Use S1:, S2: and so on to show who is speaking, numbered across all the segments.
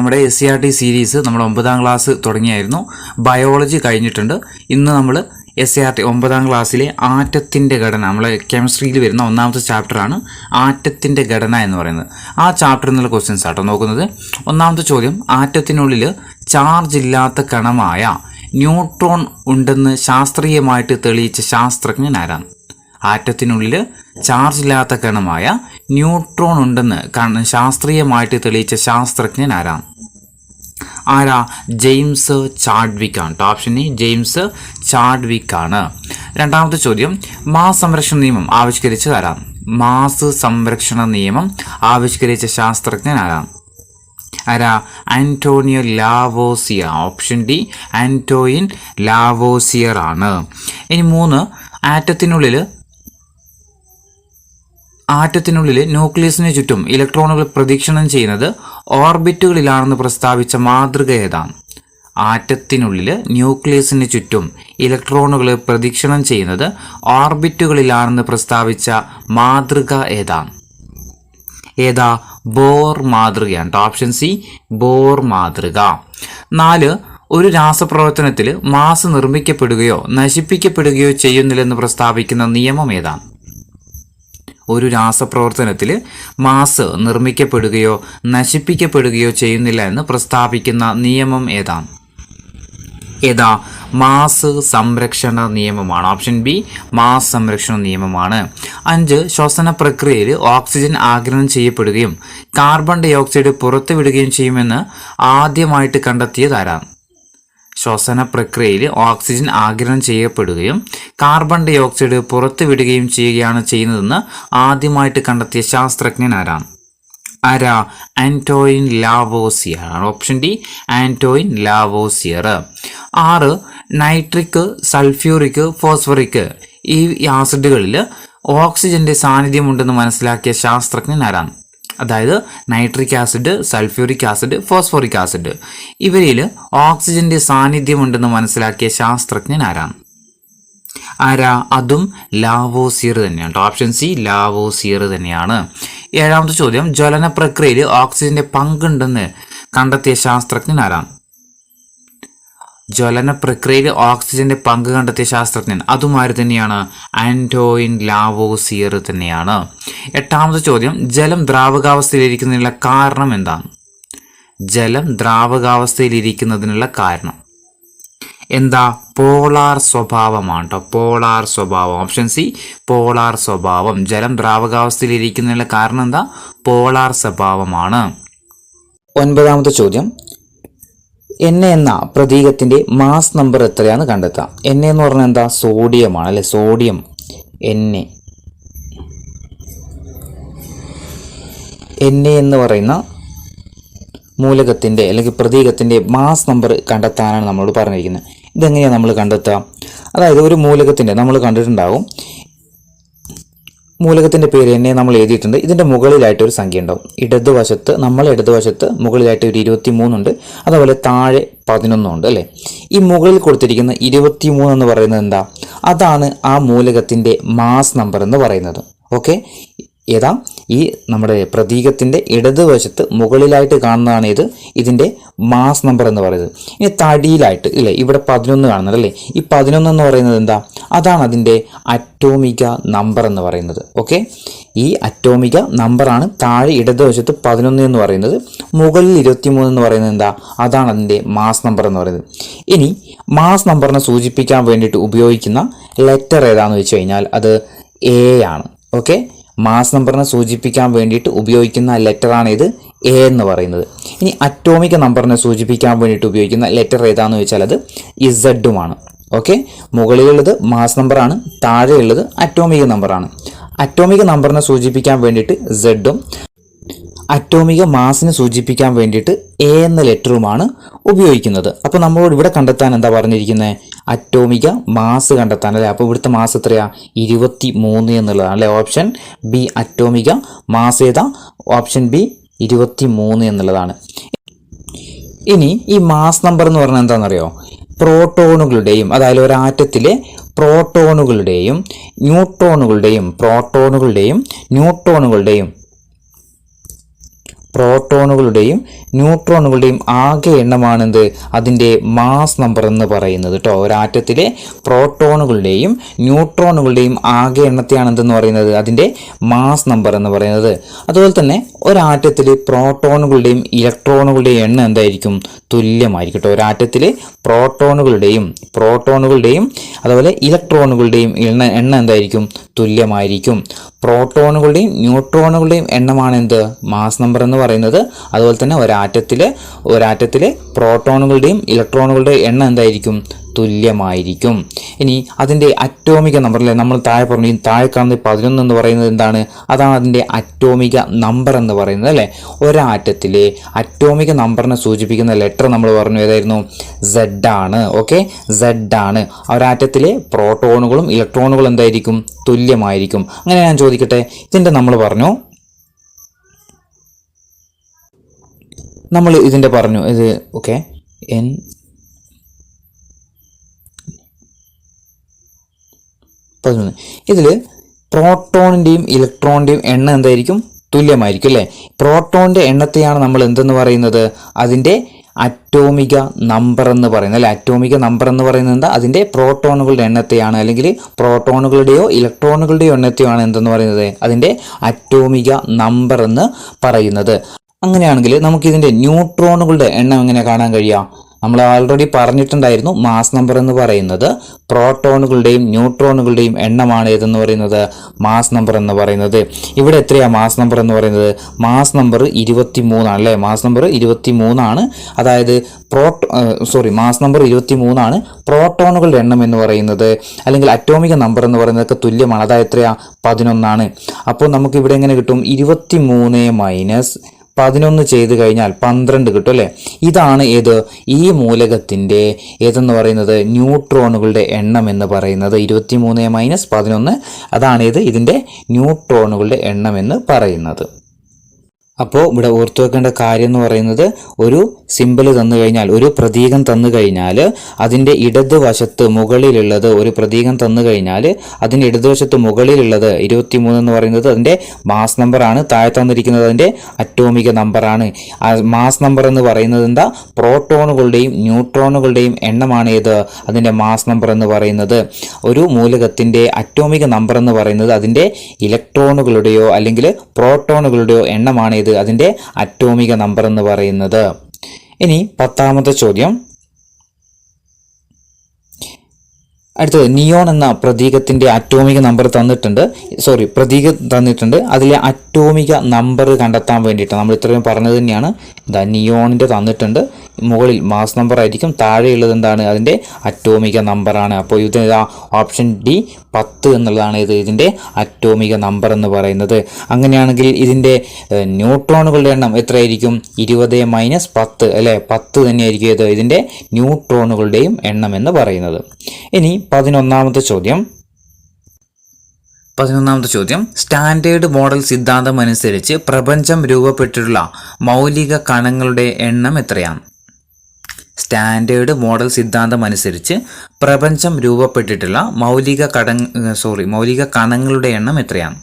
S1: നമ്മുടെ SCERT series നമ്മൾ 9ാം class തുടങ്ങിയായിരുന്നു. Biology കഴിഞ്ഞിട്ടുണ്ട്. ഇന്ന് നമ്മൾ SCERT 9ാം ക്ലാസ്സിലെ ആറ്റത്തിൻ്റെ ഘടന, നമ്മൾ കെമിസ്ട്രിയിൽ വരുന്ന 1ാമത്തെ ചാപ്റ്ററാണ് ആറ്റത്തിൻ്റെ ഘടന എന്ന് പറയുന്നത്. ആ ചാപ്റ്ററിൽ നിന്നുള്ള ക്വസ്റ്റ്യൻസ് ആട്ടോ നോക്കുന്നത്. 1ാമത്തെ ചോദ്യം, ആറ്റത്തിനുള്ളിൽ ചാർജ് ഇല്ലാത്ത കണമായ ന്യൂട്രോൺ ഉണ്ടെന്ന് ശാസ്ത്രീയമായിട്ട് തെളിയിച്ച ശാസ്ത്രജ്ഞൻ ആരാണ്? ആറ്റത്തിനുള്ളിൽ ചാർജ് ഇല്ലാത്ത കണമായ ന്യൂട്രോൺ ഉണ്ടെന്ന് ശാസ്ത്രീയമായിട്ട് തെളിയിച്ച ശാസ്ത്രജ്ഞൻ ആരാണ്? ജെയിംസ് ചാഡ്വിക് ആണ്. ഓപ്ഷൻ എ ജെയിംസ് ചാഡ്വിക് ആണ്. 2ാമത്തെ ചോദ്യം, മാസ് സംരക്ഷണ നിയമം ആവിഷ്കരിച്ചത് ആരാണ്? മാസ് സംരക്ഷണ നിയമം ആവിഷ്കരിച്ച ശാസ്ത്രജ്ഞൻ ആരാണ്? Antonio Lavoisier. Option D Antoine Lavoisier ആണ്. ഇനി 3, ആറ്റത്തിനുള്ളിൽ ന്യൂക്ലിയസിന് ചുറ്റും ഇലക്ട്രോണുകൾ പ്രദക്ഷിണം ചെയ്യുന്നത് ഓർബിറ്റുകളിലാണെന്ന് പ്രസ്താവിച്ച മാതൃക ഏതാണ്? ആറ്റത്തിനുള്ളിൽ ന്യൂക്ലിയസിന് ചുറ്റും ഇലക്ട്രോണുകൾ പ്രദക്ഷിണം ചെയ്യുന്നത് ഓർബിറ്റുകളിലാണെന്ന് പ്രസ്താവിച്ച മാതൃക ഏതാണ്? ബോർ മാതൃകയാണ്. ഓപ്ഷൻ സി ബോർ മാതൃക. 4, ഒരു രാസപ്രവർത്തനത്തിൽ മാസ് നിർമ്മിക്കപ്പെടുകയോ നശിപ്പിക്കപ്പെടുകയോ ചെയ്യുന്നില്ലെന്ന് പ്രസ്താവിക്കുന്ന നിയമം ഏതാണ്? ഒരു രാസപ്രവർത്തനത്തിൽ മാസ് നിർമ്മിക്കപ്പെടുകയോ നശിപ്പിക്കപ്പെടുകയോ ചെയ്യുന്നില്ല എന്ന് പ്രസ്താവിക്കുന്ന നിയമം ഏതാണ്? മാസ് സംരക്ഷണ നിയമമാണ്. ഓപ്ഷൻ ബി മാസ് സംരക്ഷണ നിയമമാണ്. 5, ശ്വസന പ്രക്രിയയിൽ ഓക്സിജൻ ആഗിരണം ചെയ്യപ്പെടുകയും കാർബൺ ഡൈ ഓക്സൈഡ് പുറത്തുവിടുകയും ചെയ്യുമെന്ന് ആദ്യമായിട്ട് കണ്ടെത്തിയത് ആരാണ്? ശ്വസന പ്രക്രിയയിൽ ഓക്സിജൻ ആഗിരണം ചെയ്യപ്പെടുകയും കാർബൺ ഡൈ ഓക്സൈഡ് പുറത്തുവിടുകയും ചെയ്യുന്നതെന്ന് ആദ്യമായിട്ട് കണ്ടെത്തിയ ശാസ്ത്രജ്ഞൻ ആരാണ്? ആന്റോയിൻ ലാവോസിയർ ആണ്. Option D Antoine Lavoisier. 6, nitric, sulphuric, phosphoric ഈ ആസിഡുകളിൽ ഓക്സിജന്റെ സാന്നിധ്യമുണ്ടെന്ന് മനസ്സിലാക്കിയ ശാസ്ത്രജ്ഞൻ ആരാണ്? അതായത് nitric acid, sulphuric acid, phosphoric acid ഇവരിൽ ഓക്സിജന്റെ സാന്നിധ്യമുണ്ടെന്ന് മനസ്സിലാക്കിയ ശാസ്ത്രജ്ഞൻ ആരാണ്? അതും ലാവോസിയർ തന്നെയാണ്. ഓപ്ഷൻ സി ലാവോസിയർ തന്നെയാണ്. 7ാമത്തെ ചോദ്യം, ജ്വലന പ്രക്രിയയിൽ ഓക്സിജന്റെ പങ്കുണ്ടെന്ന് കണ്ടെത്തിയ ശാസ്ത്രജ്ഞൻ ആരാണ്? ജ്വലന പ്രക്രിയയിൽ ഓക്സിജന്റെ പങ്ക് കണ്ടെത്തിയ ശാസ്ത്രജ്ഞൻ അതും ആര് തന്നെയാണ്? ആന്റോയിൻ ലാവോസിയർ തന്നെയാണ്. 8ാമത്തെ ചോദ്യം, ജലം ദ്രാവകാവസ്ഥയിലിരിക്കുന്നതിനുള്ള കാരണം എന്താണ്? ജലം ദ്രാവകാവസ്ഥയിലിരിക്കുന്നതിനുള്ള കാരണം പോളാർ സ്വഭാവമാണ്. പോളാർ സ്വഭാവം. ഓപ്ഷൻ സി പോളാർ സ്വഭാവം. ജലം ദ്രാവകാവസ്ഥയിലിരിക്കുന്നതിനുള്ള കാരണം പോളാർ സ്വഭാവമാണ്. 9ാമത്തെ ചോദ്യം, Na എന്ന പ്രതീകത്തിന്റെ മാസ് നമ്പർ എത്രയാണെന്ന് കണ്ടെത്താം. Na എന്ന് പറഞ്ഞാൽ സോഡിയമാണ് അല്ലെ? സോഡിയം Na എന്ന് പറയുന്ന മൂലകത്തിന്റെ അല്ലെങ്കിൽ പ്രതീകത്തിന്റെ മാസ് നമ്പർ കണ്ടെത്താനാണ് നമ്മളോട് പറഞ്ഞിരിക്കുന്നത്. ഇതെങ്ങനെയാണ് നമ്മൾ കണ്ടെത്തുക? അതായത് ഒരു മൂലകത്തിന്റെ നമ്മൾ കണ്ടിട്ടുണ്ടാവും, മൂലകത്തിന്റെ പേര് Na നമ്മൾ എഴുതിയിട്ടുണ്ട്. ഇതിന്റെ മുകളിലായിട്ട് ഒരു സംഖ്യ ഉണ്ടാവും. ഇടതുവശത്ത് മുകളിലായിട്ട് ഒരു 23 ഉണ്ട്. അതുപോലെ താഴെ 11 ഉണ്ട് അല്ലേ? ഈ മുകളിൽ കൊടുത്തിരിക്കുന്ന 23 എന്ന് പറയുന്നത് അതാണ് ആ മൂലകത്തിന്റെ മാസ് നമ്പർ എന്ന് പറയുന്നത്. ഓക്കെ, ഈ നമ്മുടെ പ്രതീകത്തിന്റെ ഇടതുവശത്ത് മുകളിലായിട്ട് കാണുന്നതാണ് ഇതിന്റെ മാസ് നമ്പർ എന്ന് പറയുന്നത്. ഇനി തടിയിലായിട്ട് ഇല്ലേ, ഇവിടെ 11 കാണുന്നത് അല്ലേ? ഈ 11 എന്ന് പറയുന്നത് അതാണ് അതിന്റെ അറ്റോമിക നമ്പർ എന്ന് പറയുന്നത്. ഓക്കെ, ഈ അറ്റോമിക നമ്പറാണ് താഴെ ഇടതുവശത്ത് 11 എന്ന് പറയുന്നത്, മുകളിൽ 23 എന്ന് പറയുന്നത് അതാണ് അതിന്റെ മാസ് നമ്പർ എന്ന് പറയുന്നത്. ഇനി മാസ് നമ്പറിനെ സൂചിപ്പിക്കാൻ വേണ്ടിയിട്ട് ഉപയോഗിക്കുന്ന ലെറ്റർ ഏതാണെന്ന് വെച്ച് കഴിഞ്ഞാൽ അത് A ആണ്. ഓക്കെ, മാസ് നമ്പറിനെ സൂചിപ്പിക്കാൻ വേണ്ടിയിട്ട് ഉപയോഗിക്കുന്ന ലെറ്ററാണ് ഇത് A എന്ന് പറയുന്നത്. ഇനി അറ്റോമിക നമ്പറിനെ സൂചിപ്പിക്കാൻ വേണ്ടിയിട്ട് ഉപയോഗിക്കുന്ന ലെറ്റർ ഏതാണെന്ന് വെച്ചാൽ അത് ഇസഡുമാണ്. ഓക്കെ, മുകളിലുള്ളത് മാസ് നമ്പറാണ്, താഴെയുള്ളത് അറ്റോമിക നമ്പറാണ്. അറ്റോമിക നമ്പറിനെ സൂചിപ്പിക്കാൻ വേണ്ടിയിട്ട് സെഡും അറ്റോമിക മാസിനെ സൂചിപ്പിക്കാൻ വേണ്ടിയിട്ട് A എന്ന ലെറ്ററുമാണ് ഉപയോഗിക്കുന്നത്. അപ്പോൾ നമ്മളോട് ഇവിടെ കണ്ടെത്താൻ പറഞ്ഞിരിക്കുന്നത്? അറ്റോമിക മാസ് കണ്ടെത്താൻ അല്ലേ? അപ്പോൾ ഇവിടുത്തെ മാസ് എത്രയാ? 23 എന്നുള്ളതാണ് അല്ലേ? ഓപ്ഷൻ ബി അറ്റോമിക മാസ് ഓപ്ഷൻ ബി 23 എന്നുള്ളതാണ്. ഇനി ഈ മാസ് നമ്പർ എന്ന് പറഞ്ഞാൽ എന്താണെന്നറിയോ? പ്രോട്ടോണുകളുടെയും, അതായത് ഒരു ആറ്റത്തിലെ പ്രോട്ടോണുകളുടെയും ന്യൂട്രോണുകളുടെയും പ്രോട്ടോണുകളുടെയും ന്യൂട്രോണുകളുടെയും ആകെ എണ്ണമാണെന്ത് അതിൻ്റെ മാസ് നമ്പർ എന്ന് പറയുന്നത് കേട്ടോ. ഒരാറ്റത്തിലെ പ്രോട്ടോണുകളുടെയും ന്യൂട്രോണുകളുടെയും ആകെ എണ്ണത്തെയാണ് എന്തെന്ന് പറയുന്നത് അതിൻ്റെ മാസ് നമ്പർ എന്ന് പറയുന്നത്. അതുപോലെ തന്നെ ഒരാറ്റത്തിൽ പ്രോട്ടോണുകളുടെയും ഇലക്ട്രോണുകളുടെയും എണ്ണം എന്തായിരിക്കും തുല്യമായിരിക്കും കേട്ടോ. ഒരാറ്റത്തിൽ പ്രോട്ടോണുകളുടെയും അതുപോലെ ഇലക്ട്രോണുകളുടെയും എണ്ണം എന്തായിരിക്കും തുല്യമായിരിക്കും. പ്രോട്ടോണുകളുടെയും ന്യൂട്രോണുകളുടെയും എണ്ണമാണ് എന്ത് മാസ് നമ്പർ എന്ന് പറയുന്നത്. അതുപോലെ തന്നെ ഒരാറ്റത്തിലെ പ്രോട്ടോണുകളുടെയും ഇലക്ട്രോണുകളുടെയും എണ്ണം എന്തായിരിക്കും തുല്യമായിരിക്കും. ഇനി അതിൻ്റെ അറ്റോമിക നമ്പർ അല്ലേ നമ്മൾ താഴെ പറഞ്ഞു. ഈ താഴെ കാണുന്ന 11 എന്ന് പറയുന്നത് എന്താണ്? അതാണ് അതിൻ്റെ അറ്റോമിക നമ്പർ എന്ന് പറയുന്നത് അല്ലേ. ഒരാറ്റത്തിലെ അറ്റോമിക നമ്പറിനെ സൂചിപ്പിക്കുന്ന ലെറ്റർ നമ്മൾ പറഞ്ഞു ഏതായിരുന്നു? Z ആണ്. ഓക്കെ, Z ആണ്. ഒരാറ്റത്തിലെ പ്രോട്ടോണുകളും ഇലക്ട്രോണുകളും എന്തായിരിക്കും തുല്യമായിരിക്കും. അങ്ങനെ ഞാൻ ചോദിക്കട്ടെ, ഇതിൻ്റെ നമ്മൾ പറഞ്ഞു ഇത് ഓക്കെ N ഇതിൽ പ്രോട്ടോണിൻ്റെയും ഇലക്ട്രോണിൻ്റെയും എണ്ണം എന്തായിരിക്കും തുല്യമായിരിക്കും അല്ലേ. പ്രോട്ടോണിൻ്റെ എണ്ണത്തെയാണ് നമ്മൾ എന്തെന്ന് പറയുന്നത് അതിൻ്റെ അറ്റോമിക നമ്പർ എന്ന് പറയുന്നത് അല്ലെ. അറ്റോമിക നമ്പർ എന്ന് പറയുന്നത് എന്താ? അതിൻ്റെ പ്രോട്ടോണുകളുടെ എണ്ണത്തെയാണ്, അല്ലെങ്കിൽ പ്രോട്ടോണുകളുടെയോ ഇലക്ട്രോണുകളുടെയോ എണ്ണത്തെയാണ് എന്തെന്ന് പറയുന്നത് അതിൻ്റെ അറ്റോമിക നമ്പർ എന്ന് പറയുന്നത്. അങ്ങനെയാണെങ്കിൽ നമുക്കിതിൻ്റെ ന്യൂട്രോണുകളുടെ എണ്ണം എങ്ങനെ കാണാൻ കഴിയുക? നമ്മൾ ആൾറെഡി പറഞ്ഞിട്ടുണ്ടായിരുന്നു, മാസ് നമ്പർ എന്ന് പറയുന്നത് പ്രോട്ടോണുകളുടെയും ന്യൂട്രോണുകളുടെയും എണ്ണമാണ് ഏതെന്ന് പറയുന്നത് മാസ് നമ്പർ എന്ന് പറയുന്നത്. ഇവിടെ എത്രയാണ് മാസ് നമ്പർ എന്ന് പറയുന്നത്? മാസ് നമ്പർ 23 അല്ലേ. മാസ് നമ്പർ 23 ആണ്. അതായത് മാസ് നമ്പർ 23 ആണ്. പ്രോട്ടോണുകളുടെ എണ്ണം എന്ന് പറയുന്നത് അല്ലെങ്കിൽ അറ്റോമിക നമ്പർ എന്ന് പറയുന്നതൊക്കെ തുല്യമാണ്. അതായത് എത്രയാ? 11 ആണ്. അപ്പോൾ നമുക്ക് ഇവിടെ എങ്ങനെ കിട്ടും? 23 - 11 ചെയ്ത് കഴിഞ്ഞാൽ 12 കിട്ടും അല്ലേ. ഇതാണ് ഏത് ഈ മൂലകത്തിൻ്റെ ഏതെന്ന് പറയുന്നത് ന്യൂട്രോണുകളുടെ എണ്ണം എന്ന് പറയുന്നത്. 23 - 11 അതാണ് ഇതിൻ്റെ ന്യൂട്രോണുകളുടെ എണ്ണം എന്ന് പറയുന്നത്. അപ്പോൾ ഇവിടെ ഓർത്തു വെക്കേണ്ട കാര്യം എന്ന് പറയുന്നത്, ഒരു സിമ്പിൾ തന്നു കഴിഞ്ഞാൽ, ഒരു പ്രതീകം തന്നു കഴിഞ്ഞാൽ അതിൻ്റെ ഇടതുവശത്ത് മുകളിലുള്ളത് ഒരു പ്രതീകം തന്നു കഴിഞ്ഞാൽ അതിൻ്റെ ഇടതുവശത്ത് മുകളിലുള്ളത് 23 എന്ന് പറയുന്നത് അതിൻ്റെ മാസ് നമ്പറാണ്. താഴെ തന്നിരിക്കുന്നത് അതിൻ്റെ അറ്റോമിക നമ്പറാണ്. മാസ് നമ്പർ എന്ന് പറയുന്നത് എന്താ? പ്രോട്ടോണുകളുടെയും ന്യൂട്രോണുകളുടെയും എണ്ണമാണ് അതിൻ്റെ മാസ് നമ്പർ എന്ന് പറയുന്നത്. ഒരു മൂലകത്തിൻ്റെ അറ്റോമിക നമ്പർ എന്ന് പറയുന്നത് അതിൻ്റെ ഇലക്ട്രോണുകളുടെയോ അല്ലെങ്കിൽ പ്രോട്ടോണുകളുടെയോ എണ്ണമാണ് അതിൻ്റെ അറ്റോമിക നമ്പർ എന്ന് പറയുന്നത്. ഇനി 10ാമത്തെ ചോദ്യം. അടുത്തത് നിയോൺ എന്ന പ്രതീകത്തിൻ്റെ അറ്റോമിക നമ്പർ പ്രതീകം തന്നിട്ടുണ്ട്. അതിലെ അറ്റോമിക നമ്പർ കണ്ടെത്താൻ വേണ്ടിയിട്ട് നമ്മൾ ഇത്രയും പറഞ്ഞത് തന്നെയാണ്. നിയോണിൻ്റെ തന്നിട്ടുണ്ട്. മുകളിൽ മാസ് നമ്പർ ആയിരിക്കും, താഴെയുള്ളത് എന്താണ്? അതിൻ്റെ അറ്റോമിക നമ്പറാണ്. അപ്പോൾ ഇത് ഓപ്ഷൻ ഡി 10 എന്നുള്ളതാണ് ഇതിൻ്റെ അറ്റോമിക നമ്പർ എന്ന് പറയുന്നത്. അങ്ങനെയാണെങ്കിൽ ഇതിൻ്റെ ന്യൂട്രോണുകളുടെ എണ്ണം എത്രയായിരിക്കും? 20 - 10 അല്ലേ. 10 തന്നെയായിരിക്കും ഇതിൻ്റെ ന്യൂട്രോണുകളുടെയും എണ്ണം എന്ന് പറയുന്നത്. ഇനി 11ാമത്തെ ചോദ്യം. സ്റ്റാൻഡേർഡ് മോഡൽ സിദ്ധാന്തം അനുസരിച്ച് പ്രപഞ്ചം രൂപപ്പെട്ടിട്ടുള്ള മൗലിക കണങ്ങളുടെ എണ്ണം എത്രയാണ്? സ്റ്റാൻഡേർഡ് മോഡൽ സിദ്ധാന്തം അനുസരിച്ച് പ്രപഞ്ചം രൂപപ്പെട്ടിട്ടുള്ള മൗലിക കണങ്ങളുടെ എണ്ണം എത്രയാണ്?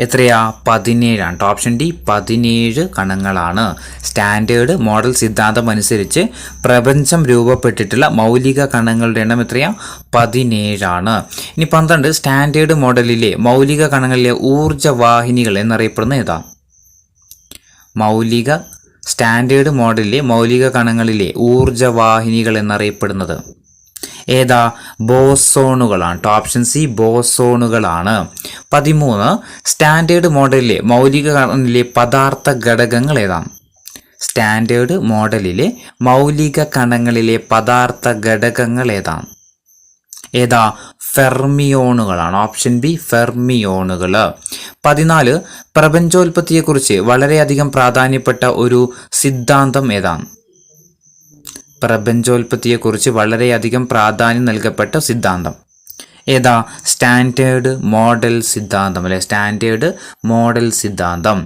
S1: 17 ആണ്. Option D 17 കണങ്ങളാണ്. സ്റ്റാൻഡേർഡ് മോഡൽ സിദ്ധാന്തം അനുസരിച്ച് പ്രപഞ്ചം രൂപപ്പെട്ടിട്ടുള്ള മൗലിക കണങ്ങളുടെ എണ്ണം 17 ആണ്. ഇനി 12 സ്റ്റാൻഡേർഡ് മോഡലിലെ മൗലിക കണങ്ങളിലെ ഊർജ്ജവാഹിനികൾ എന്നറിയപ്പെടുന്ന ഏതാ? സ്റ്റാൻഡേർഡ് മോഡലിലെ മൗലിക കണങ്ങളിലെ ഊർജ്ജവാഹിനികൾ എന്നറിയപ്പെടുന്നത് ഏതാ? ബോസോണുകളാണ്. ഓപ്ഷൻ സി ബോസോണുകളാണ്. 13 സ്റ്റാൻഡേർഡ് മോഡലിലെ മൗലിക കണങ്ങളിലെ പദാർത്ഥ ഘടകങ്ങൾ ഏതാണ്? സ്റ്റാൻഡേർഡ് മോഡലിലെ മൗലിക കണങ്ങളിലെ പദാർത്ഥ ഘടകങ്ങൾ ഏതാണ്? ഫെർമിയോണുകളാണ്. Option B ഫെർമിയോണുകൾ. 14 പ്രപഞ്ചോൽപത്തിയെക്കുറിച്ച് വളരെയധികം പ്രാധാന്യപ്പെട്ട ഒരു സിദ്ധാന്തം ഏതാണ്? പ്രപഞ്ചോൽപത്തിയെക്കുറിച്ച് വളരെയധികം പ്രാധാന്യം നൽകപ്പെട്ട സിദ്ധാന്തം സ്റ്റാൻഡേർഡ് മോഡൽ സിദ്ധാന്തം അല്ലെ. സ്റ്റാൻഡേർഡ് മോഡൽ സിദ്ധാന്തം.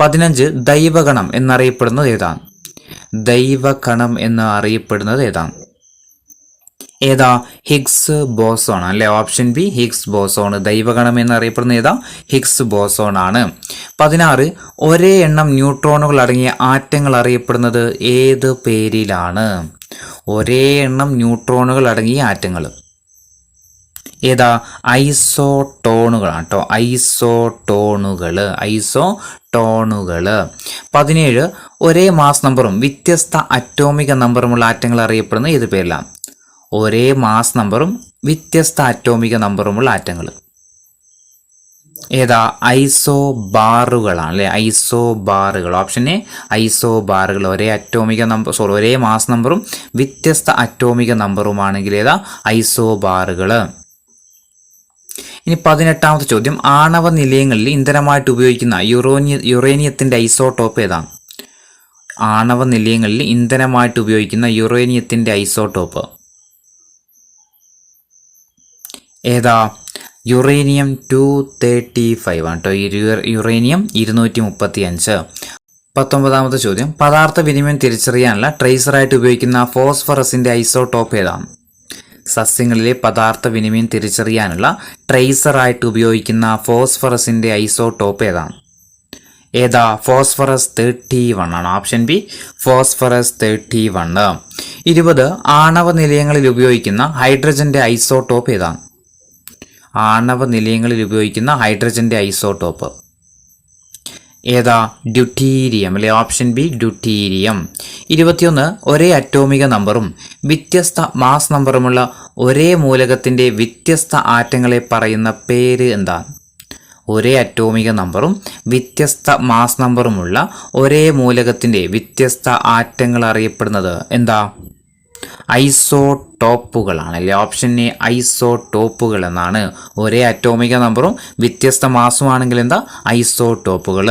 S1: 15 ദൈവഗണം എന്നറിയപ്പെടുന്നത് ഏതാണ്? ഏതാ? ഹിഗ്സ് ബോസോൺ അല്ലെ. Option B Higgs boson. ദൈവഗണം എന്നറിയപ്പെടുന്ന ഏതാ? ഹിഗ്സ് ബോസോൺ ആണ്. 16 ഒരേ എണ്ണം ന്യൂട്രോണുകൾ അടങ്ങിയ ആറ്റങ്ങൾ അറിയപ്പെടുന്നത് ഏത് പേരിലാണ്? ഒരേ എണ്ണം ന്യൂട്രോണുകൾ അടങ്ങിയ ആറ്റങ്ങൾ ഏതാ? ഐസോട്ടോണുകളാണ് കേട്ടോ. ഐസോട്ടോണുകൾ. 17 ഒരേ മാസ് നമ്പറും വ്യത്യസ്ത അറ്റോമിക നമ്പറുമുള്ള ആറ്റങ്ങൾ അറിയപ്പെടുന്ന ഏത് പേരിലാണ്? ഒരേ മാസ് നമ്പറും വ്യത്യസ്ത അറ്റോമിക നമ്പറുമുള്ള ആറ്റങ്ങൾ ഏതാ? ഐസോബാറുകളാണ് അല്ലെ. ഐസോബാറുകൾ. ഓപ്ഷൻ എ ഐസോബാറുകൾ. ഒരേ മാസ് നമ്പറും വ്യത്യസ്ത അറ്റോമിക നമ്പറുമാണെങ്കിൽ ഏതാ? ഐസോബാറുകൾ. ഇനി 18ാമത്തെ ചോദ്യം, ആണവ നിലയങ്ങളിൽ ഇന്ധനമായിട്ട് ഉപയോഗിക്കുന്ന യുറേനിയത്തിന്റെ ഐസോടോപ്പ് ഏതാണ്? ആണവ നിലയങ്ങളിൽ ഇന്ധനമായിട്ട് ഉപയോഗിക്കുന്ന യുറേനിയത്തിന്റെ ഐസോടോപ്പ് ഏതാ? യുറേനിയം 235 ആണ് കേട്ടോ. യുറേനിയം 235. 19ാമത്തെ ചോദ്യം, പദാർത്ഥ വിനിമയം തിരിച്ചറിയാനുള്ള ട്രേസറായിട്ട് ഉപയോഗിക്കുന്ന ഫോസ്ഫറസിന്റെ ഐസോടോപ്പ് ഏതാണ്? സസ്യങ്ങളിലെ പദാർത്ഥ വിനിമയം തിരിച്ചറിയാനുള്ള ട്രേസറായിട്ട് ഉപയോഗിക്കുന്ന ഫോസ്ഫറസിന്റെ ഐസോടോപ്പ് ഏതാണ്? ഏതാ? ഫോസ്ഫറസ് 31 ആണ്. Option B phosphorus 31. 20 ആണവ നിലയങ്ങളിൽ ഉപയോഗിക്കുന്ന ഹൈഡ്രജന്റെ ഐസോടോപ്പ് ഏതാണ്? ആണവ നിലയങ്ങളിൽ ഉപയോഗിക്കുന്ന ഹൈഡ്രജന്റെ ഐസോടോപ്പ് ഏതാ? ഡ്യൂട്ടീരിയം അല്ലെ. Option B deuterium. 21 ഒരേ അറ്റോമിക നമ്പറും വ്യത്യസ്ത മാസ് നമ്പറുമുള്ള ഒരേ മൂലകത്തിന്റെ വ്യത്യസ്ത ആറ്റങ്ങളെ പറയുന്ന പേര് എന്താണ്? ഒരേ അറ്റോമിക നമ്പറും വ്യത്യസ്ത മാസ് നമ്പറുമുള്ള ഒരേ മൂലകത്തിന്റെ വ്യത്യസ്ത ആറ്റങ്ങൾ അറിയപ്പെടുന്നത് എന്താ? ഐസോടോപ്പുകളാണ് അല്ലെ. ഓപ്ഷൻ എ ഐസോടോപ്പുകൾ എന്നാണ്. ഒരേ അറ്റോമിക നമ്പറും വ്യത്യസ്ത മാസുമാണെങ്കിൽ എന്താ? ഐസോടോപ്പുകൾ.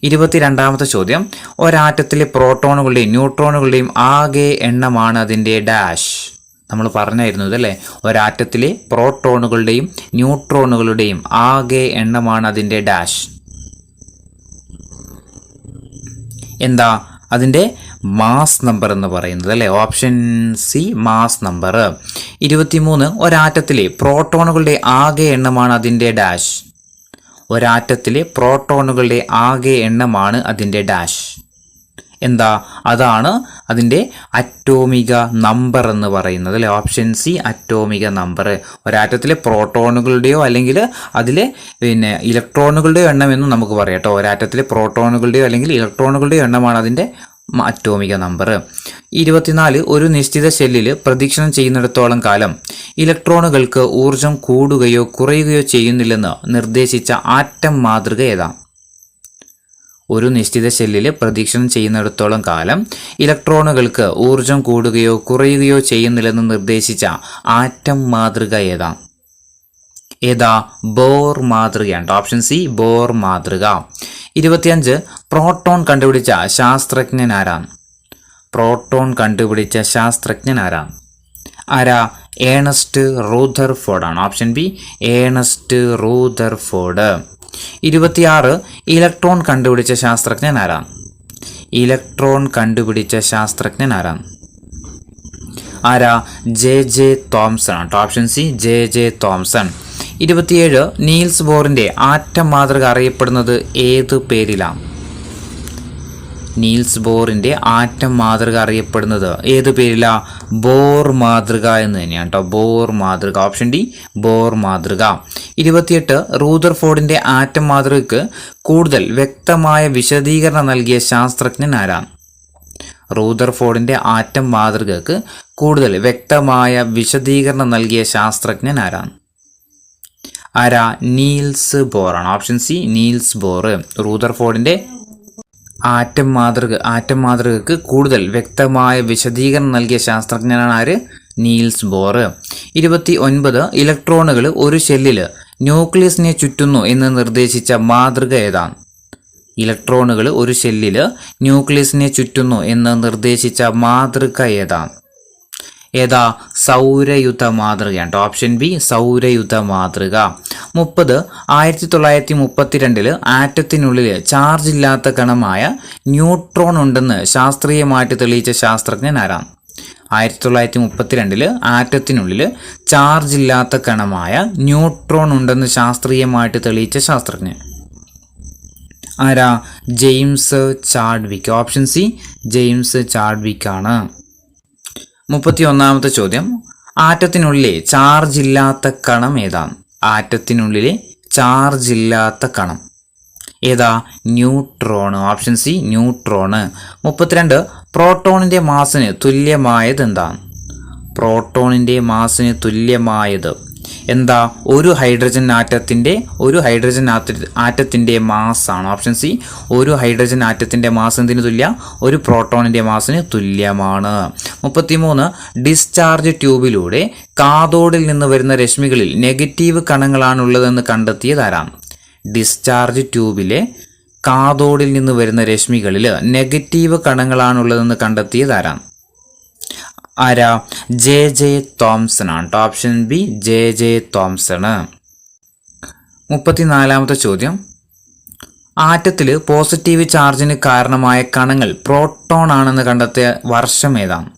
S1: 22ാമത്തെ ചോദ്യം, ഒരാറ്റത്തിലെ പ്രോട്ടോണുകളുടെയും ന്യൂട്രോണുകളുടെയും ആകെ എണ്ണമാണ് അതിൻ്റെ ഡാഷ്. നമ്മൾ പറഞ്ഞായിരുന്നു ഇതല്ലേ. ഒരാറ്റത്തിലെ പ്രോട്ടോണുകളുടെയും ന്യൂട്രോണുകളുടെയും ആകെ എണ്ണമാണ് അതിൻ്റെ ഡാഷ്. എന്താ? അതിൻ്റെ മാസ് നമ്പർ എന്ന് പറയുന്നത് അല്ലേ. Option C mass number. 23 ഒരാറ്റത്തിലെ പ്രോട്ടോണുകളുടെ ആകെ എണ്ണമാണ് അതിൻ്റെ ഡാഷ്. ഒരാറ്റത്തിലെ പ്രോട്ടോണുകളുടെ ആകെ എണ്ണമാണ് അതിൻ്റെ ഡാഷ്. എന്താ? അതാണ് അതിൻ്റെ അറ്റോമിക നമ്പർ എന്ന് പറയുന്നത് അല്ലേ. ഓപ്ഷൻ സി അറ്റോമിക നമ്പർ. ഒരാറ്റത്തിലെ പ്രോട്ടോണുകളുടെയോ അല്ലെങ്കിൽ അതിലെ ഇലക്ട്രോണുകളുടെയോ എണ്ണം എന്നും നമുക്ക് പറയാം കേട്ടോ. ഒരാറ്റത്തിലെ പ്രോട്ടോണുകളുടെയോ അല്ലെങ്കിൽ ഇലക്ട്രോണുകളുടെയോ എണ്ണമാണ് അതിൻ്റെ അറ്റോമിക നമ്പർ. 24 ഒരു നിശ്ചിത ഷെല്ലിൽ പ്രദക്ഷിണം ചെയ്യുന്നിടത്തോളം കാലം ഇലക്ട്രോണുകൾക്ക് ഊർജം കൂടുകയോ കുറയുകയോ ചെയ്യുന്നില്ലെന്ന് നിർദ്ദേശിച്ച ആറ്റം മാതൃക ഏതാ? ഒരു നിശ്ചിത ഷെല്ലിൽ പ്രദക്ഷിണം ചെയ്യുന്നിടത്തോളം കാലം ഇലക്ട്രോണുകൾക്ക് ഊർജം കൂടുകയോ കുറയുകയോ ചെയ്യുന്നില്ലെന്ന് നിർദ്ദേശിച്ച ആറ്റം മാതൃക ഏതാ? ഏതാ? ബോർ മാതൃകയാണ്. ഓപ്ഷൻ സി ബോർ മാതൃക. 25 പ്രോട്ടോൺ കണ്ടുപിടിച്ച ശാസ്ത്രജ്ഞൻ ആരാണ്? പ്രോട്ടോൺ കണ്ടുപിടിച്ച ശാസ്ത്രജ്ഞൻ ആരാണ്? ആരാ? ഏണസ്റ്റ് റൂദർഫോർഡ് ആണ്. Option B Ernest Rutherford. 26 electron കണ്ടുപിടിച്ച ശാസ്ത്രജ്ഞൻ ആരാണ്? ഇലക്ട്രോൺ കണ്ടുപിടിച്ച ശാസ്ത്രജ്ഞൻ ആരാണ്? ആരാ? ജെ തോംസൺ ആണ്. Option C J Thomson. 27 Niels ബോറിന്റെ ആറ്റം മാതൃക അറിയപ്പെടുന്നത് ഏത് പേരിലാണ്? നീൽസ് ബോറിന്റെ ആറ്റം മാതൃക അറിയപ്പെടുന്നത് ഏത് പേരിലാ? ബോർ മാതൃക എന്ന് തന്നെയാണ് കേട്ടോ. ബോർ മാതൃക. ഓപ്ഷൻ ഡി ബോർ മാതൃക. 28 റൂദർഫോർഡിന്റെ ആറ്റം മാതൃകയ്ക്ക് കൂടുതൽ വ്യക്തമായ വിശദീകരണം നൽകിയ ശാസ്ത്രജ്ഞൻ ആരാണ്? റൂദർഫോർഡിന്റെ ആറ്റം മാതൃകയ്ക്ക് കൂടുതൽ വ്യക്തമായ വിശദീകരണം നൽകിയ ശാസ്ത്രജ്ഞൻ ആരാണ്? ആരാ? നീൽസ് ബോർ ആണ്. Option C Niels Bohr. റൂദർഫോർഡിന്റെ ആറ്റം മാതൃകയ്ക്ക് കൂടുതൽ വ്യക്തമായ വിശദീകരണം നൽകിയ ശാസ്ത്രജ്ഞനാണ് ആര്? Niels Bohr. 29 ഇലക്ട്രോണുകൾ ഒരു ഷെല്ലിൽ ന്യൂക്ലിയസിനെ ചുറ്റുന്നു എന്ന് നിർദ്ദേശിച്ച മാതൃക ഏതാണ്? ഇലക്ട്രോണുകൾ ഒരു ഷെല്ലിൽ ന്യൂക്ലിയസിനെ ചുറ്റുന്നു എന്ന് നിർദ്ദേശിച്ച മാതൃക ഏതാണ്? ഏതാ? സൗരയുധ മാതൃകയാണ്. ഓപ്ഷൻ ബി സൗരയുധ മാതൃക. 30 1932 ആറ്റത്തിനുള്ളിൽ ചാർജ് ഇല്ലാത്ത കണമായ ന്യൂട്രോൺ ഉണ്ടെന്ന് ശാസ്ത്രീയമായിട്ട് തെളിയിച്ച ശാസ്ത്രജ്ഞൻ ആരാണ്? 1932 ആറ്റത്തിനുള്ളിൽ ചാർജ് ഇല്ലാത്ത കണമായ ന്യൂട്രോൺ ഉണ്ടെന്ന് ശാസ്ത്രീയമായിട്ട് തെളിയിച്ച ശാസ്ത്രജ്ഞൻ ആരാ? James Chadwick. Option C James Chadwick ആണ്. 31ാമത്തെ ചോദ്യം, ആറ്റത്തിനുള്ളിലെ ചാർജ് ഇല്ലാത്ത കണം ഏതാണ്? ആറ്റത്തിനുള്ളിലെ ചാർജ് ഇല്ലാത്ത കണം ഏതാ? ന്യൂട്രോണ്. Option C neutron. 32 പ്രോട്ടോണിൻ്റെ മാസിന് തുല്യമായത് എന്താണ്? പ്രോട്ടോണിൻ്റെ മാസിന് തുല്യമായത് എന്താ? ഒരു ഹൈഡ്രജൻ ആറ്റത്തിൻ്റെ മാസാണ്. ഓപ്ഷൻ സി ഒരു ഹൈഡ്രജൻ ആറ്റത്തിൻ്റെ മാസ് എന്തിനു തുല്യ? ഒരു പ്രോട്ടോണിൻ്റെ മാസിന് തുല്യമാണ്. 33 ഡിസ്ചാർജ് ട്യൂബിലൂടെ കാഥോഡിൽ നിന്ന് വരുന്ന രശ്മികളിൽ നെഗറ്റീവ് കണങ്ങളാണുള്ളതെന്ന് കണ്ടെത്തിയത് ആരാണ്? ഡിസ്ചാർജ് ട്യൂബിലെ കാഥോഡിൽ നിന്ന് വരുന്ന രശ്മികളിൽ നെഗറ്റീവ് കണങ്ങളാണുള്ളതെന്ന് കണ്ടെത്തിയത് ആരാണ്? ആരാ? ജെ തോംസൺ ആണ്. Option B J Thomson. 34ാമത്തെ ചോദ്യം, ആറ്റത്തിൽ പോസിറ്റീവ് ചാർജിന് കാരണമായ കണങ്ങൾ പ്രോട്ടോൺ ആണെന്ന് കണ്ടെത്തിയ വർഷം ഏതാണ്?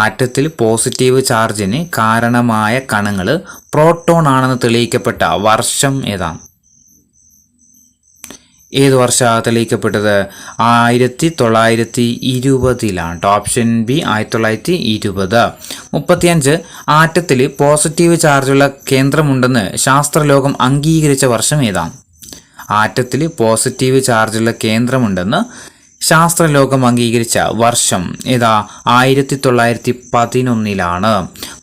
S1: ആറ്റത്തിൽ പോസിറ്റീവ് ചാർജിന് കാരണമായ കണങ്ങൾ പ്രോട്ടോൺ ആണെന്ന് തെളിയിക്കപ്പെട്ട വർഷം ഏതാണ്? ഏത് വർഷമാണ് തെളിയിക്കപ്പെട്ടത്? 1920 ഓപ്ഷൻ ബി 1920. 35 ആറ്റത്തിൽ പോസിറ്റീവ് ചാർജുള്ള കേന്ദ്രമുണ്ടെന്ന് ശാസ്ത്രലോകം അംഗീകരിച്ച വർഷം ഏതാണ്? ആറ്റത്തിൽ പോസിറ്റീവ് ചാർജുള്ള കേന്ദ്രമുണ്ടെന്ന് ശാസ്ത്രലോകം അംഗീകരിച്ച വർഷം ഏതാ? 1911.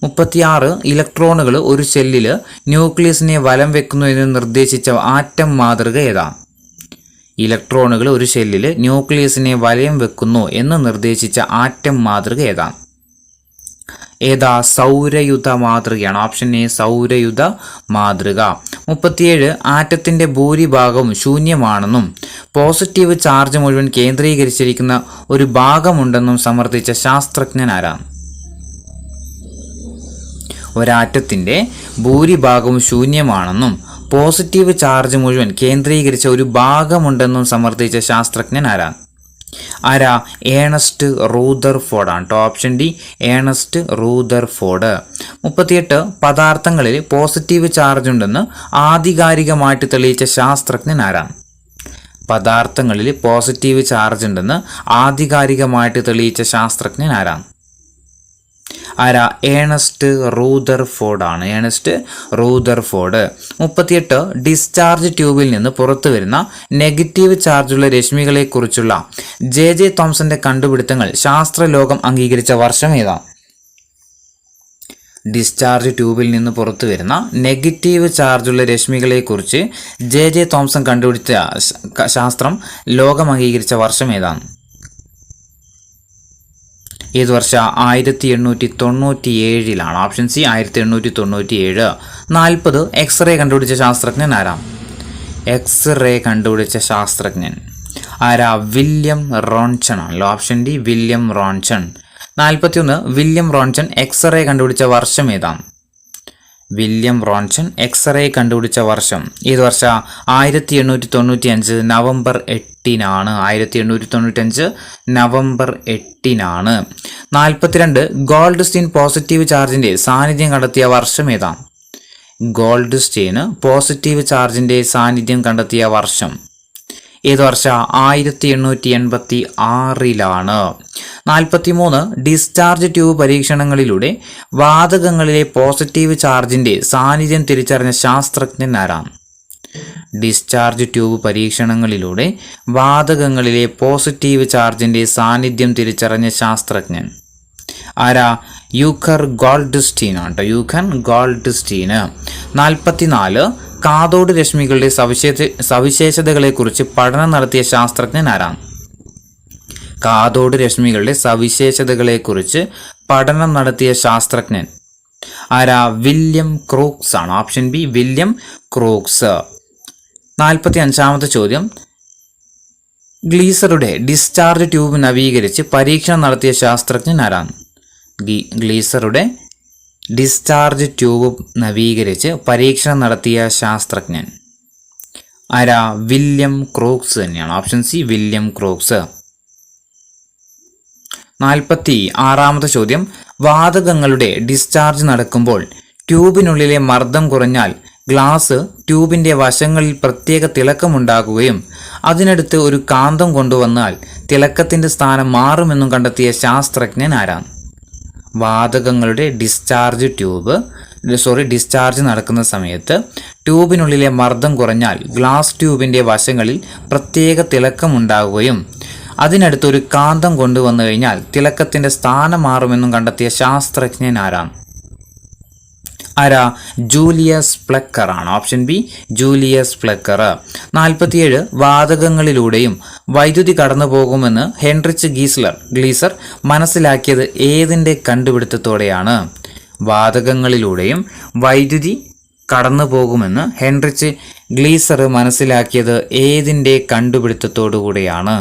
S1: 36 ഇലക്ട്രോണുകൾ ഒരു സെല്ലിൽ ന്യൂക്ലിയസിനെ വലം വെക്കുന്നു എന്ന് നിർദ്ദേശിച്ച ആറ്റം മാതൃക ഏതാ? ഇലക്ട്രോണുകൾ ഒരു ഷെല്ലിൽ ന്യൂക്ലിയസിനെ വലയം വെക്കുന്നു എന്ന് നിർദ്ദേശിച്ച ആറ്റം മാതൃക ഏതാ? സൗരയുധ മാതൃകയാണ്. ഓപ്ഷൻ എ സൗരയുധ മാതൃക. 37 ആറ്റത്തിന്റെ ഭൂരിഭാഗവും ശൂന്യമാണെന്നും പോസിറ്റീവ് ചാർജ് മുഴുവൻ കേന്ദ്രീകരിച്ചിരിക്കുന്ന ഒരു ഭാഗമുണ്ടെന്നും സമർത്ഥിച്ച ശാസ്ത്രജ്ഞൻ ആരാണ്? ഒരാറ്റത്തിന്റെ ഭൂരിഭാഗവും ശൂന്യമാണെന്നും പോസിറ്റീവ് ചാർജ് മുഴുവൻ കേന്ദ്രീകരിച്ച ഒരു ഭാഗമുണ്ടെന്നും സമർത്ഥിച്ച ശാസ്ത്രജ്ഞൻ ആരാ? ഏണസ്റ്റ് റൂദർഫോർഡ് ആണ്. Option D Ernest Rutherford. 38 പദാർത്ഥങ്ങളിൽ പോസിറ്റീവ് ചാർജ് ഉണ്ടെന്ന് ആധികാരികമായിട്ട് തെളിയിച്ച ശാസ്ത്രജ്ഞൻ ആരാണ്? പദാർത്ഥങ്ങളിൽ പോസിറ്റീവ് ചാർജ് ഉണ്ടെന്ന് ആധികാരികമായിട്ട് തെളിയിച്ച ശാസ്ത്രജ്ഞൻ ആരാണ്? ഏണസ്റ്റ് റൂദർഫോർഡ് ആണ്. Ernest Rutherford. 38 ഡിസ്ചാർജ് ട്യൂബിൽ നിന്ന് പുറത്തു വരുന്ന നെഗറ്റീവ് ചാർജുള്ള രശ്മികളെക്കുറിച്ചുള്ള ജെ തോംസന്റെ കണ്ടുപിടുത്തങ്ങൾ ശാസ്ത്രലോകം അംഗീകരിച്ച വർഷം ഏതാണ്? ഡിസ്ചാർജ് ട്യൂബിൽ നിന്ന് പുറത്തു വരുന്ന നെഗറ്റീവ് ചാർജുള്ള രശ്മികളെക്കുറിച്ച് ജെ തോംസൺ കണ്ടുപിടിച്ച ശാസ്ത്രം ലോകം അംഗീകരിച്ച വർഷം ഏതാണ്? ഏത് വർഷം? 1897. Option C 1897. 40 എക്സ്റേ കണ്ടുപിടിച്ച ശാസ്ത്രജ്ഞൻ ആരാ? എക്സ്റേ കണ്ടുപിടിച്ച ശാസ്ത്രജ്ഞൻ വില്യം റോൺസൺ ആണല്ലോ. Option D William Roentgen. 41 William Roentgen X-ray കണ്ടുപിടിച്ച വർഷം ഏതാണ്? വില്യം റോൺസൺ എക്സ്റേ കണ്ടുപിടിച്ച വർഷം ഏത് വർഷം? 1895 നവംബർ 8-നാണ്. 1895 നവംബർ 8-നാണ്. 42 ഗോൾഡ് സ്റ്റീൻ പോസിറ്റീവ് ചാർജിന്റെ സാന്നിധ്യം കണ്ടെത്തിയ വർഷം ഏതാണ്? ഗോൾഡ് സ്റ്റീന് പോസിറ്റീവ് ചാർജിന്റെ സാന്നിധ്യം കണ്ടെത്തിയ വർഷം ഏത് വർഷം? 1886-ലാണ്. 43 ഡിസ്ചാർജ് ട്യൂബ് പരീക്ഷണങ്ങളിലൂടെ വാതകങ്ങളിലെ പോസിറ്റീവ് ചാർജിന്റെ സാന്നിധ്യം തിരിച്ചറിഞ്ഞ ശാസ്ത്രജ്ഞൻ ആരാണ്? ഡിസ്ചാർജ് ട്യൂബ് പരീക്ഷണങ്ങളിലൂടെ വാതകങ്ങളിലെ പോസിറ്റീവ് ചാർജിന്റെ സാന്നിധ്യം തിരിച്ചറിഞ്ഞ ശാസ്ത്രജ്ഞൻ യൂഖർ ഗോൾഡ്സ്റ്റീൻ ആണ്. യൂഖർ ഗോൾഡ്സ്റ്റീന്. 44 കാഥോഡ് രശ്മികളുടെ സവിശേഷതകളെക്കുറിച്ച് പഠനം നടത്തിയ ശാസ്ത്രജ്ഞൻ ആരാണ്? കാഥോഡ് രശ്മികളുടെ സവിശേഷതകളെക്കുറിച്ച് പഠനം നടത്തിയ ശാസ്ത്രജ്ഞൻ വില്യം ക്രൂക്സ് ആണ്. Option B William Crookes. 45ാമത്തെ ചോദ്യം, ഗ്ലീസറുടെ ഡിസ്ചാർജ് ട്യൂബ് നവീകരിച്ച് പരീക്ഷണം നടത്തിയ ശാസ്ത്രജ്ഞൻ ആരാണ്? ഗ്ലീസറുടെ ഡിസ്ചാർജ് ട്യൂബ് നവീകരിച്ച് പരീക്ഷണം നടത്തിയ ശാസ്ത്രജ്ഞൻ വില്യം ക്രൂക്സ് തന്നെയാണ്. Option C William Crookes. 46-ാമത്തെ ചോദ്യം, വാതകങ്ങളുടെ ഡിസ്ചാർജ് നടക്കുമ്പോൾ ട്യൂബിനുള്ളിലെ മർദ്ദം കുറഞ്ഞാൽ ഗ്ലാസ് ട്യൂബിന്റെ വശങ്ങളിൽ പ്രത്യേക തിളക്കമുണ്ടാകുകയും അതിനടുത്ത് ഒരു കാന്തം കൊണ്ടുവന്നാൽ തിളക്കത്തിന്റെ സ്ഥാനം മാറുമെന്നും കണ്ടെത്തിയ ശാസ്ത്രജ്ഞൻ ആരാണ്? വാതകങ്ങളുടെ ഡിസ്ചാർജ് നടക്കുന്ന സമയത്ത് ട്യൂബിനുള്ളിലെ മർദ്ദം കുറഞ്ഞാൽ ഗ്ലാസ് ട്യൂബിന്റെ വശങ്ങളിൽ പ്രത്യേക തിളക്കമുണ്ടാകുകയും അതിനടുത്തൊരു കാന്തം കൊണ്ടുവന്നു കഴിഞ്ഞാൽ തിളക്കത്തിന്റെ സ്ഥാനം മാറുമെന്നും കണ്ടെത്തിയ ശാസ്ത്രജ്ഞൻ ആരാണ്? ജൂലിയസ് പ്ലക്കർ ആണ്. Option B Julius plucker. 47 വാതകങ്ങളിലൂടെയും വൈദ്യുതി കടന്നു പോകുമെന്ന് ഹെൻറിച്ച് ഗ്ലീസർ മനസ്സിലാക്കിയത് ഏതിൻ്റെ കണ്ടുപിടുത്തത്തോടെയാണ്? വാതകങ്ങളിലൂടെയും വൈദ്യുതി കടന്നു പോകുമെന്ന് ഹെൻറിച്ച് ഗ്ലീസർ മനസ്സിലാക്കിയത് ഏതിൻ്റെ കണ്ടുപിടുത്തത്തോടുകൂടിയാണ്?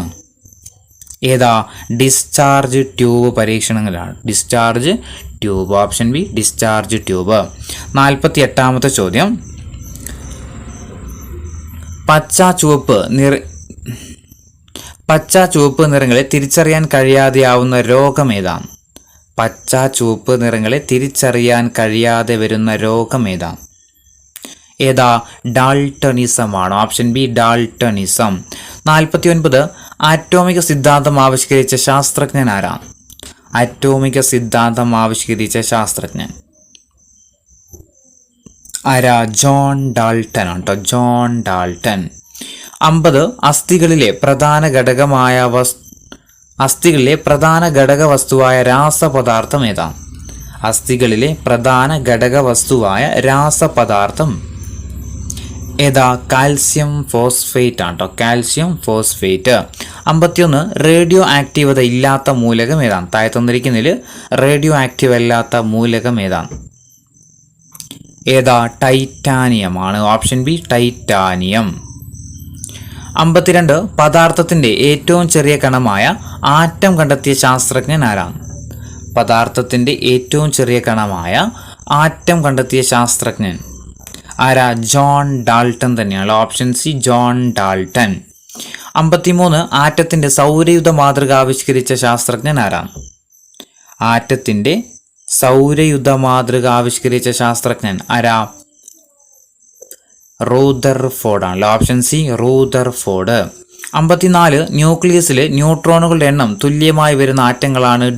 S1: ഡിസ്ചാർജ് ട്യൂബ് പരീക്ഷണങ്ങളാണ്. Discharge tube. Option B discharge tube. 48-ാമത്തെ ചോദ്യം, പച്ച ചുവപ്പ് നിറങ്ങളെ തിരിച്ചറിയാൻ കഴിയാതെയാവുന്ന രോഗം ഏതാണ്? പച്ച ചുവപ്പ് നിറങ്ങളെ തിരിച്ചറിയാൻ കഴിയാതെ വരുന്ന രോഗം ഏതാണ്? ഡാൾട്ടണിസം ആണ്. Option B Daltonism. 49 ആറ്റോമിക സിദ്ധാന്തം ആവിഷ്കരിച്ച ശാസ്ത്രജ്ഞൻ ആരാണ്? ആറ്റോമിക സിദ്ധാന്തം ആവിഷ്കരിച്ച ശാസ്ത്രജ്ഞൻ ജോൺ ഡാൾട്ടൺ ആണ് കേട്ടോ. John Dalton. 50 അസ്ഥികളിലെ പ്രധാന ഘടകവസ്തുവായ രാസപദാർത്ഥം ഏതാണ്? അസ്ഥികളിലെ പ്രധാന ഘടകവസ്തുവായ രാസപദാർത്ഥം കാൽസ്യം ഫോസ്ഫേറ്റ് ആണ് കേട്ടോ. Calcium phosphate. 51 റേഡിയോ ആക്റ്റീവത ഇല്ലാത്ത മൂലകം ഏതാണ്? താഴെ തന്നിരിക്കുന്നതിൽ റേഡിയോ ആക്റ്റീവ് അല്ലാത്ത മൂലകം ഏതാണ്? ടൈറ്റാനിയം ആണ്. Option B titanium. 52 പദാർത്ഥത്തിന്റെ ഏറ്റവും ചെറിയ കണമായ ആറ്റം കണ്ടെത്തിയ ശാസ്ത്രജ്ഞൻ ആരാണ്? പദാർത്ഥത്തിന്റെ ഏറ്റവും ചെറിയ കണമായ ആറ്റം കണ്ടെത്തിയ ശാസ്ത്രജ്ഞൻ ജോൺ ഡാൾട്ടൺ തന്നെയാണ്. Option C John Dalton. 53 ആറ്റത്തിന്റെ സൗരയുധ മാതൃക ആവിഷ്കരിച്ച ശാസ്ത്രജ്ഞൻ ആരാണ്? ആറ്റത്തിന്റെ സൗരയുധ മാതൃക ആവിഷ്കരിച്ച ശാസ്ത്രജ്ഞൻ റൂദർഫോർഡ് ആണ്. Option C Rutherford. 54 ന്യൂക്ലിയസിലെ ന്യൂട്രോണുകളുടെ എണ്ണം തുല്യമായി വരുന്ന ആറ്റങ്ങളാണ്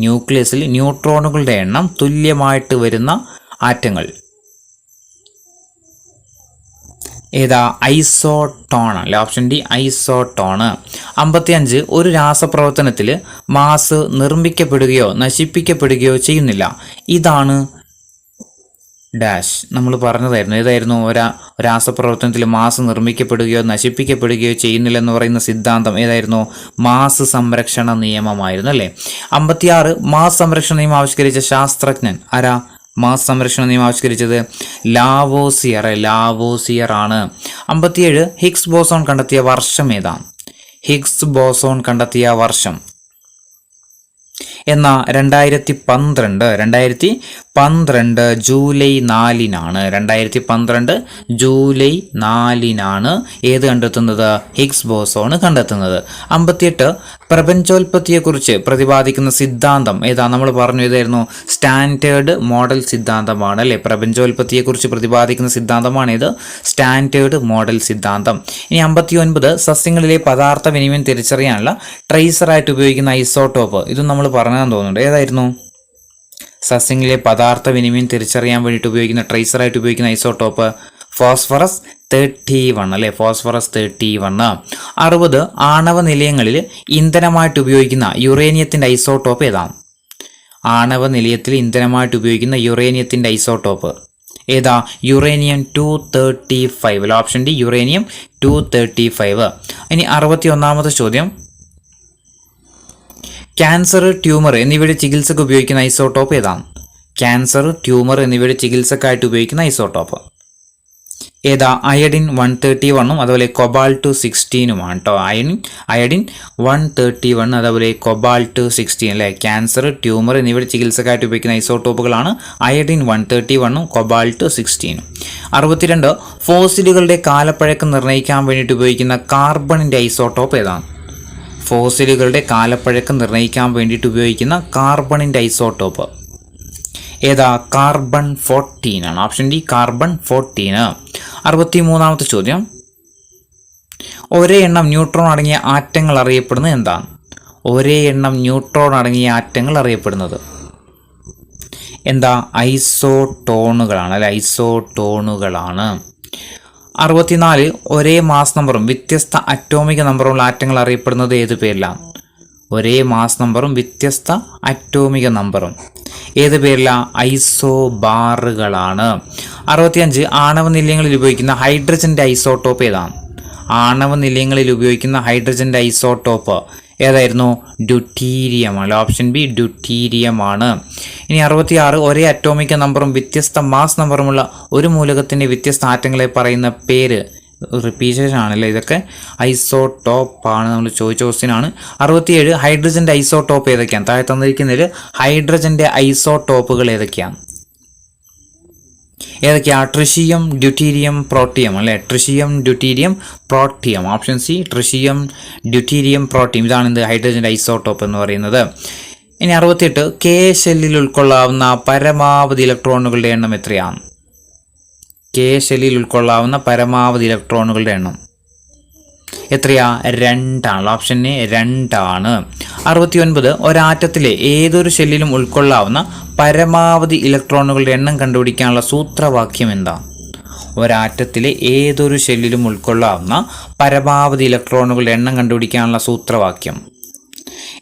S1: ന്യൂക്ലിയസിൽ ന്യൂട്രോണുകളുടെ എണ്ണം തുല്യമായിട്ട് വരുന്ന ആറ്റങ്ങൾ ഐസോട്ടോൺ അല്ലെ. Option D ഐസോട്ടോണ്. 55 ഒരു രാസപ്രവർത്തനത്തിൽ മാസ് നിർമ്മിക്കപ്പെടുകയോ നശിപ്പിക്കപ്പെടുകയോ ചെയ്യുന്നില്ല. ഇതാണ് നമ്മൾ പറഞ്ഞതായിരുന്നു. ഏതായിരുന്നു? രാസപ്രവർത്തനത്തിൽ മാസ് നിർമ്മിക്കപ്പെടുകയോ നശിപ്പിക്കപ്പെടുകയോ ചെയ്യുന്നില്ലെന്ന് പറയുന്ന സിദ്ധാന്തം ഏതായിരുന്നു? മാസ് സംരക്ഷണ നിയമമായിരുന്നു അല്ലേ. 56 മാസ് സംരക്ഷണ നിയമം ആവിഷ്കരിച്ച ശാസ്ത്രജ്ഞൻ മാസ് സംരക്ഷണ നിയമം ആവിഷ്കരിച്ചത് ലാവോസിയർ ആണ്. 57 ഹിഗ്സ് ബോസോൺ കണ്ടെത്തിയ വർഷം ഏതാണ്? ഹിഗ്സ് ബോസോൺ കണ്ടെത്തിയ വർഷം 2012 ജൂലൈ 4-നാണ്. 2012 ജൂലൈ 4-നാണ് ഏത് കണ്ടെത്തുന്നത്? ഹിഗ്സ് ബോസോൺ കണ്ടെത്തുന്നത്. 58 പ്രപഞ്ചോൽപത്തിയെക്കുറിച്ച് പ്രതിപാദിക്കുന്ന സിദ്ധാന്തം നമ്മൾ പറഞ്ഞു ഏതായിരുന്നു? സ്റ്റാൻഡേർഡ് മോഡൽ സിദ്ധാന്തമാണ് അല്ലേ. പ്രപഞ്ചോൽപത്തിയെക്കുറിച്ച് പ്രതിപാദിക്കുന്ന സിദ്ധാന്തമാണ് ഇത് സ്റ്റാൻഡേർഡ് മോഡൽ സിദ്ധാന്തം. ഇനി 59 സസ്യങ്ങളിലെ പദാർത്ഥ വിനിമയം തിരിച്ചറിയാനുള്ള ട്രേസറായിട്ട് ഉപയോഗിക്കുന്ന ഐസോട്ടോപ്പ്. ഇതും നമ്മൾ പറഞ്ഞാന്ന് തോന്നുന്നുണ്ട്. ഏതായിരുന്നു? സസ്യങ്ങളിലെ പദാർത്ഥ വിനിമയം തിരിച്ചറിയാൻ വേണ്ടിയിട്ട് ഉപയോഗിക്കുന്ന ട്രേസറായിട്ട് ഉപയോഗിക്കുന്ന ഐസോട്ടോപ്പ് ഫോസ്ഫറസ് 31 അല്ലേ. ഫോസ്ഫറസ് 31. 60 ആണവ നിലയങ്ങളിൽ ഇന്ധനമായിട്ട് ഉപയോഗിക്കുന്ന യുറേനിയത്തിന്റെ ഐസോട്ടോപ്പ് ഏതാണ്? ആണവ നിലയത്തിൽ ഇന്ധനമായിട്ട് ഉപയോഗിക്കുന്ന യുറേനിയത്തിന്റെ isotope uranium 235. Option D uranium 235. ഇനി 61-ാമത്തെ ചോദ്യം, ക്യാൻസർ, ട്യൂമർ എന്നിവയുടെ ചികിത്സക്ക് ഉപയോഗിക്കുന്ന ഐസോട്ടോപ്പ് ഏതാണ്? ക്യാൻസർ, ട്യൂമർ എന്നിവയുടെ ചികിത്സക്കായിട്ട് ഉപയോഗിക്കുന്ന ഐസോട്ടോപ്പ് അയഡിൻ 131 അതുപോലെ കൊബാൾട്ട് 16 കേട്ടോ. അയഡിൻ 131 അതുപോലെ കൊബാൾട്ട് 16 അല്ലേ. ക്യാൻസർ, ട്യൂമർ എന്നിവയുടെ ചികിത്സക്കായിട്ട് ഉപയോഗിക്കുന്ന ഐസോട്ടോപ്പുകളാണ് അയഡിൻ 131 കൊബാൾട്ട് 16. 62 ഫോസിലുകളുടെ കാലപ്പഴക്കം നിർണ്ണയിക്കാൻ വേണ്ടിയിട്ട് ഉപയോഗിക്കുന്ന കാർബണിന്റെ ഐസോട്ടോപ്പ് ഏതാണ്? ഫോസിലുകളുടെ കാലപ്പഴക്കം നിർണ്ണയിക്കാൻ വേണ്ടിയിട്ട് ഉപയോഗിക്കുന്ന കാർബണിൻ്റെ ഐസോട്ടോപ്പ് ഏതാ? കാർബൺ 14 ആണ്. Option D carbon 14. 63ാമത്തെ ചോദ്യം, ഒരേ എണ്ണം ന്യൂട്രോൺ അടങ്ങിയ ആറ്റങ്ങൾ അറിയപ്പെടുന്നത് എന്താണ്? ഒരേ എണ്ണം ന്യൂട്രോൺ അടങ്ങിയ ആറ്റങ്ങൾ അറിയപ്പെടുന്നത് എന്താ? ഐസോട്ടോണുകളാണ് അല്ലെ, ഐസോട്ടോണുകളാണ്. 64, ഒരേ മാസ് നമ്പറും വ്യത്യസ്ത അറ്റോമിക നമ്പറുള്ള ആറ്റങ്ങൾ അറിയപ്പെടുന്നത് ഏത് പേരിലാണ്? ഒരേ മാസ് നമ്പറും വ്യത്യസ്ത അറ്റോമിക നമ്പറും ഏത് പേരില? ഐസോബാറുകളാണ്. 65, ആണവ നിലയങ്ങളിൽ ഉപയോഗിക്കുന്ന ഹൈഡ്രജന്റെ ഐസോട്ടോപ്പ് ഏതാണ്? ആണവ നിലയങ്ങളിൽ ഉപയോഗിക്കുന്ന ഹൈഡ്രജന്റെ ഐസോട്ടോപ്പ് ഏതായിരുന്നു? ഡ്യൂട്ടീരിയം ആണ്. ഓപ്ഷൻ ബി ഡ്യൂട്ടീരിയം ആണ്. ഇനി 66, ഒരേ അറ്റോമിക നമ്പറും വ്യത്യസ്ത മാസ് നമ്പറുമുള്ള ഒരു മൂലകത്തിന്റെ വ്യത്യസ്ത ആറ്റങ്ങളെ പറയുന്ന പേര്? റിപ്പീറ്റേഷൻ ആണല്ലേ ഇതൊക്കെ. ഐസോട്ടോപ്പ് ആണ് നമ്മൾ ചോദിച്ച ക്വസ്റ്റ്യൻ ആണ്. 67, ഹൈഡ്രജന്റെ ഐസോട്ടോപ്പ് ഏതൊക്കെയാണ്? താഴെ തന്നിരിക്കുന്നതിൽ ഹൈഡ്രജന്റെ ഐസോട്ടോപ്പുകൾ ഏതൊക്കെയാണ്? ട്രിഷിയം, ഡ്യൂട്ടീരിയം, പ്രോട്ടിയം അല്ലെ. Tritium, deuterium, protium. Option C tritium, deuterium, protium. ഇതാണ് എന്ത്? ഹൈഡ്രജന്റെ ഐസോട്ടോപ്പ് എന്ന് പറയുന്നത്. ഇനി 68, കെ ഷെല്ലിൽ ഉൾക്കൊള്ളാവുന്ന പരമാവധി ഇലക്ട്രോണുകളുടെ എണ്ണം എത്രയാണ്? കെ ഷെല്ലിൽ ഉൾക്കൊള്ളാവുന്ന പരമാവധി ഇലക്ട്രോണുകളുടെ എണ്ണം എത്രയാ? 2 ആണ്. ഓപ്ഷൻ എ 2 ആണ്. 69, ഒരാറ്റത്തിലെ ഏതൊരു ഷെല്ലിലും ഉൾക്കൊള്ളാവുന്ന പരമാവധി ഇലക്ട്രോണുകളുടെ എണ്ണം കണ്ടുപിടിക്കാനുള്ള സൂത്രവാക്യം എന്താ? ഒരാറ്റത്തിലെ ഏതൊരു ഷെല്ലിലും ഉൾക്കൊള്ളാവുന്ന പരമാവധി ഇലക്ട്രോണുകളുടെ എണ്ണം കണ്ടുപിടിക്കാനുള്ള സൂത്രവാക്യം